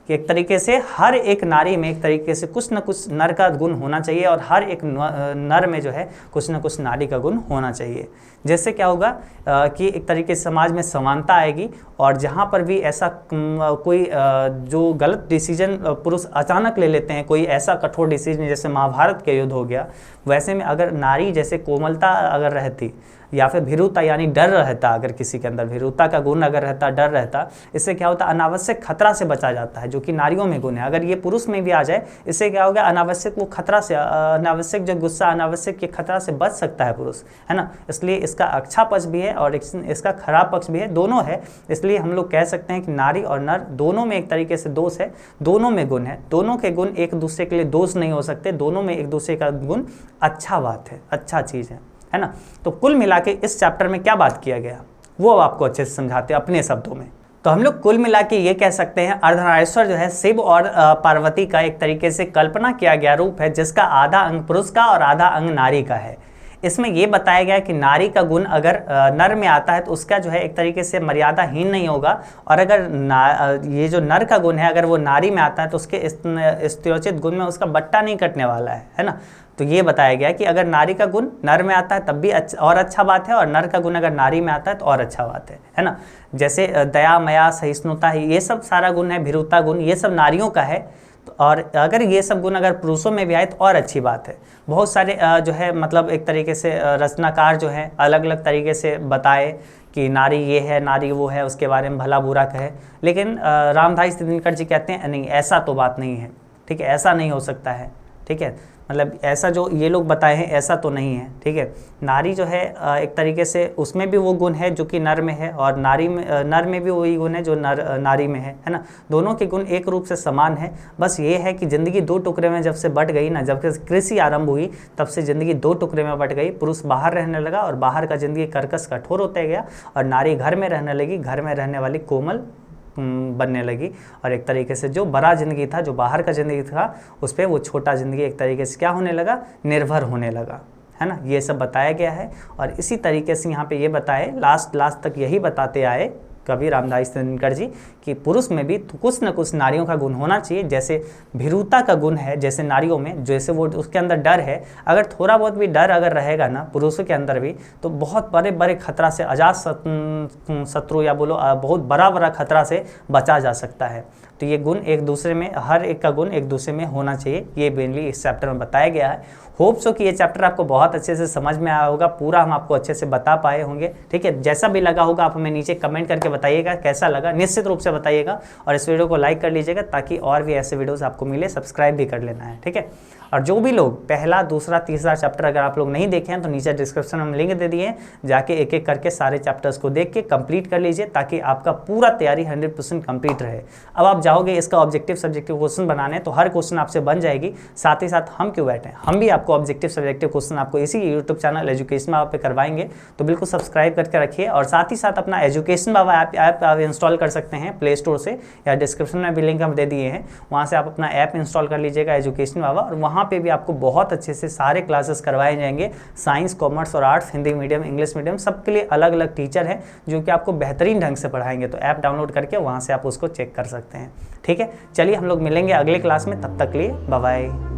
कि एक तरीके से हर एक नारी में एक तरीके से कुछ न कुछ नर का गुण होना चाहिए और हर एक नर में जो है कुछ न कुछ नारी का गुण होना चाहिए। जैसे क्या होगा कि एक तरीके से समाज में समानता आएगी और जहाँ पर भी ऐसा कोई जो गलत डिसीजन पुरुष अचानक ले लेते हैं, कोई ऐसा कठोर डिसीजन जैसे महाभारत के युद्ध हो गया, वैसे में अगर नारी जैसे कोमलता अगर रहती या फिर भीरुता यानी डर रहता, अगर किसी के अंदर भीरुता का गुण अगर रहता, डर रहता, इससे क्या होता अनावश्यक खतरा से बचा जाता है, जो कि नारियों में गुण है। अगर ये पुरुष में भी आ जाए, इससे क्या होगा अनावश्यक वो खतरा से, अनावश्यक जो गुस्सा अनावश्यक के खतरा से बच सकता है पुरुष, है ना। इसलिए इसका अच्छा पक्ष भी है और इसका खराब पक्ष भी है, दोनों है। इसलिए हम लोग कह सकते हैं कि नारी और नर दोनों में एक तरीके से दोष है, दोनों में गुण है, दोनों के गुण एक दूसरे के लिए दोष नहीं हो सकते, दोनों में एक दूसरे का गुण अच्छा बात है, अच्छा चीज़ है ना। तो कुल मिला के इस चैप्टर में क्या बात किया गया वो अब आपको अच्छे से समझाते हैं अपने शब्दों में। तो हम लोग कुल मिला के ये कह सकते हैं अर्धनारीश्वर जो है शिव और पार्वती का एक तरीके से कल्पना किया गया रूप है, जिसका आधा अंग पुरुष का और आधा अंग नारी का है। इसमें यह बताया गया कि नारी का गुण अगर नर में आता है तो उसका जो है एक तरीके से मर्यादाहीन नहीं होगा, और अगर ये जो नर का गुण है अगर वो नारी में आता है तो उसके स्त्रोचित गुण में उसका बट्टा नहीं कटने वाला है ना। तो ये बताया गया कि अगर नारी का गुण नर में आता है तब भी और अच्छा बात है, और नर का गुण अगर नारी में आता है तो और अच्छा बात है ना। जैसे दया मया सहिष्णुता है, ये सब सारा गुण है, भीरुता गुण, ये सब नारियों का है। और अगर ये सब गुण अगर पुरुषों में भी आए तो और अच्छी बात है। बहुत सारे जो है मतलब एक तरीके से रचनाकार जो है अलग अलग तरीके से बताए कि नारी ये है, नारी वो है, उसके बारे में भला बुरा कहे, लेकिन रामधारी दिनकर जी कहते हैं नहीं, ऐसा तो बात नहीं है, ठीक है, ऐसा नहीं हो सकता है, ठीक है, मतलब ऐसा जो ये लोग बताए हैं ऐसा तो नहीं है, ठीक है। नारी जो है एक तरीके से उसमें भी वो गुण है जो कि नर में है, और नर में भी वही गुण है जो नारी में है ना। दोनों के गुण एक रूप से समान है। बस ये है कि ज़िंदगी दो टुकड़े में जब से बट गई ना, जब कृषि आरंभ हुई तब से ज़िंदगी दो टुकड़े में बट गई। पुरुष बाहर रहने लगा और बाहर का ज़िंदगी कर्कश कठोर होते गया, और नारी घर में रहने लगी, घर में रहने वाली कोमल बनने लगी, और एक तरीके से जो बड़ा ज़िंदगी था, जो बाहर का ज़िंदगी था, उस पर वो छोटा ज़िंदगी एक तरीके से क्या होने लगा, निर्भर होने लगा, है ना। ये सब बताया गया है, और इसी तरीके से यहाँ पे ये बताए लास्ट तक यही बताते आए कवि रामधारी दिनकर जी कि पुरुष में भी कुछ न कुछ नारियों का गुण होना चाहिए। जैसे भीरुता का गुण है जैसे नारियों में, जैसे वो उसके अंदर डर है, अगर थोड़ा बहुत भी डर अगर रहेगा ना पुरुषों के अंदर भी, तो बहुत बड़े बड़े खतरा से, अजात शत्रु या बोलो बहुत बड़ा खतरा से बचा जा सकता है। तो ये गुण एक दूसरे में, हर एक का गुण एक दूसरे में होना चाहिए, ये मेनली इस चैप्टर में बताया गया है। होप सो कि ये चैप्टर आपको बहुत अच्छे से समझ में आया होगा, पूरा हम आपको अच्छे से बता पाए होंगे, ठीक है। जैसा भी लगा होगा आप हमें नीचे कमेंट करके बताइएगा कैसा लगा, निश्चित रूप से बताइएगा, और इस वीडियो को लाइक कर लीजिएगा ताकि और भी ऐसे वीडियोस आपको मिले। सब्सक्राइब भी कर लेना है, ठीक है। और जो भी लोग पहला दूसरा तीसरा चैप्टर अगर आप लोग नहीं देखे हैं तो नीचे डिस्क्रिप्शन में लिंक दे दिए, जाके एक एक करके सारे चैप्टर्स को देख के कंप्लीट कर लीजिए ताकि आपका पूरा तैयारी 100% कंप्लीट रहे। अब आप जाओगे इसका ऑब्जेक्टिव सब्जेक्टिव क्वेश्चन बनाने, तो हर क्वेश्चन आपसे बन जाएगी। साथ ही साथ हम क्यों बैठे, हम भी आपको ऑब्जेक्टिव सब्जेक्टिव क्वेश्चन आपको इसी यूट्यूब चैनल एजुकेशन बाबा पे करवाएंगे, तो बिल्कुल सब्सक्राइब करके रखिए। और साथ ही साथ अपना एजुकेशन बाबा ऐप आप इंस्टॉल कर सकते हैं प्ले स्टोर से, या डिस्क्रिप्शन में भी लिंक हम दे दिए हैं, वहाँ से आप अपना ऐप इंस्टॉल कर लीजिएगा एजुकेशन बाबा, और वहाँ पे भी आपको बहुत अच्छे से सारे क्लासेस करवाए जाएंगे। साइंस, कॉमर्स और arts, Hindi medium, English medium, सबके लिए अलग अलग टीचर हैं जो कि आपको बेहतरीन ढंग से पढ़ाएंगे। तो ऐप डाउनलोड करके वहाँ से आप उसको चेक कर सकते हैं, ठीक है। चलिए हम लोग मिलेंगे अगले क्लास में, तब तक के लिए बाय बाय।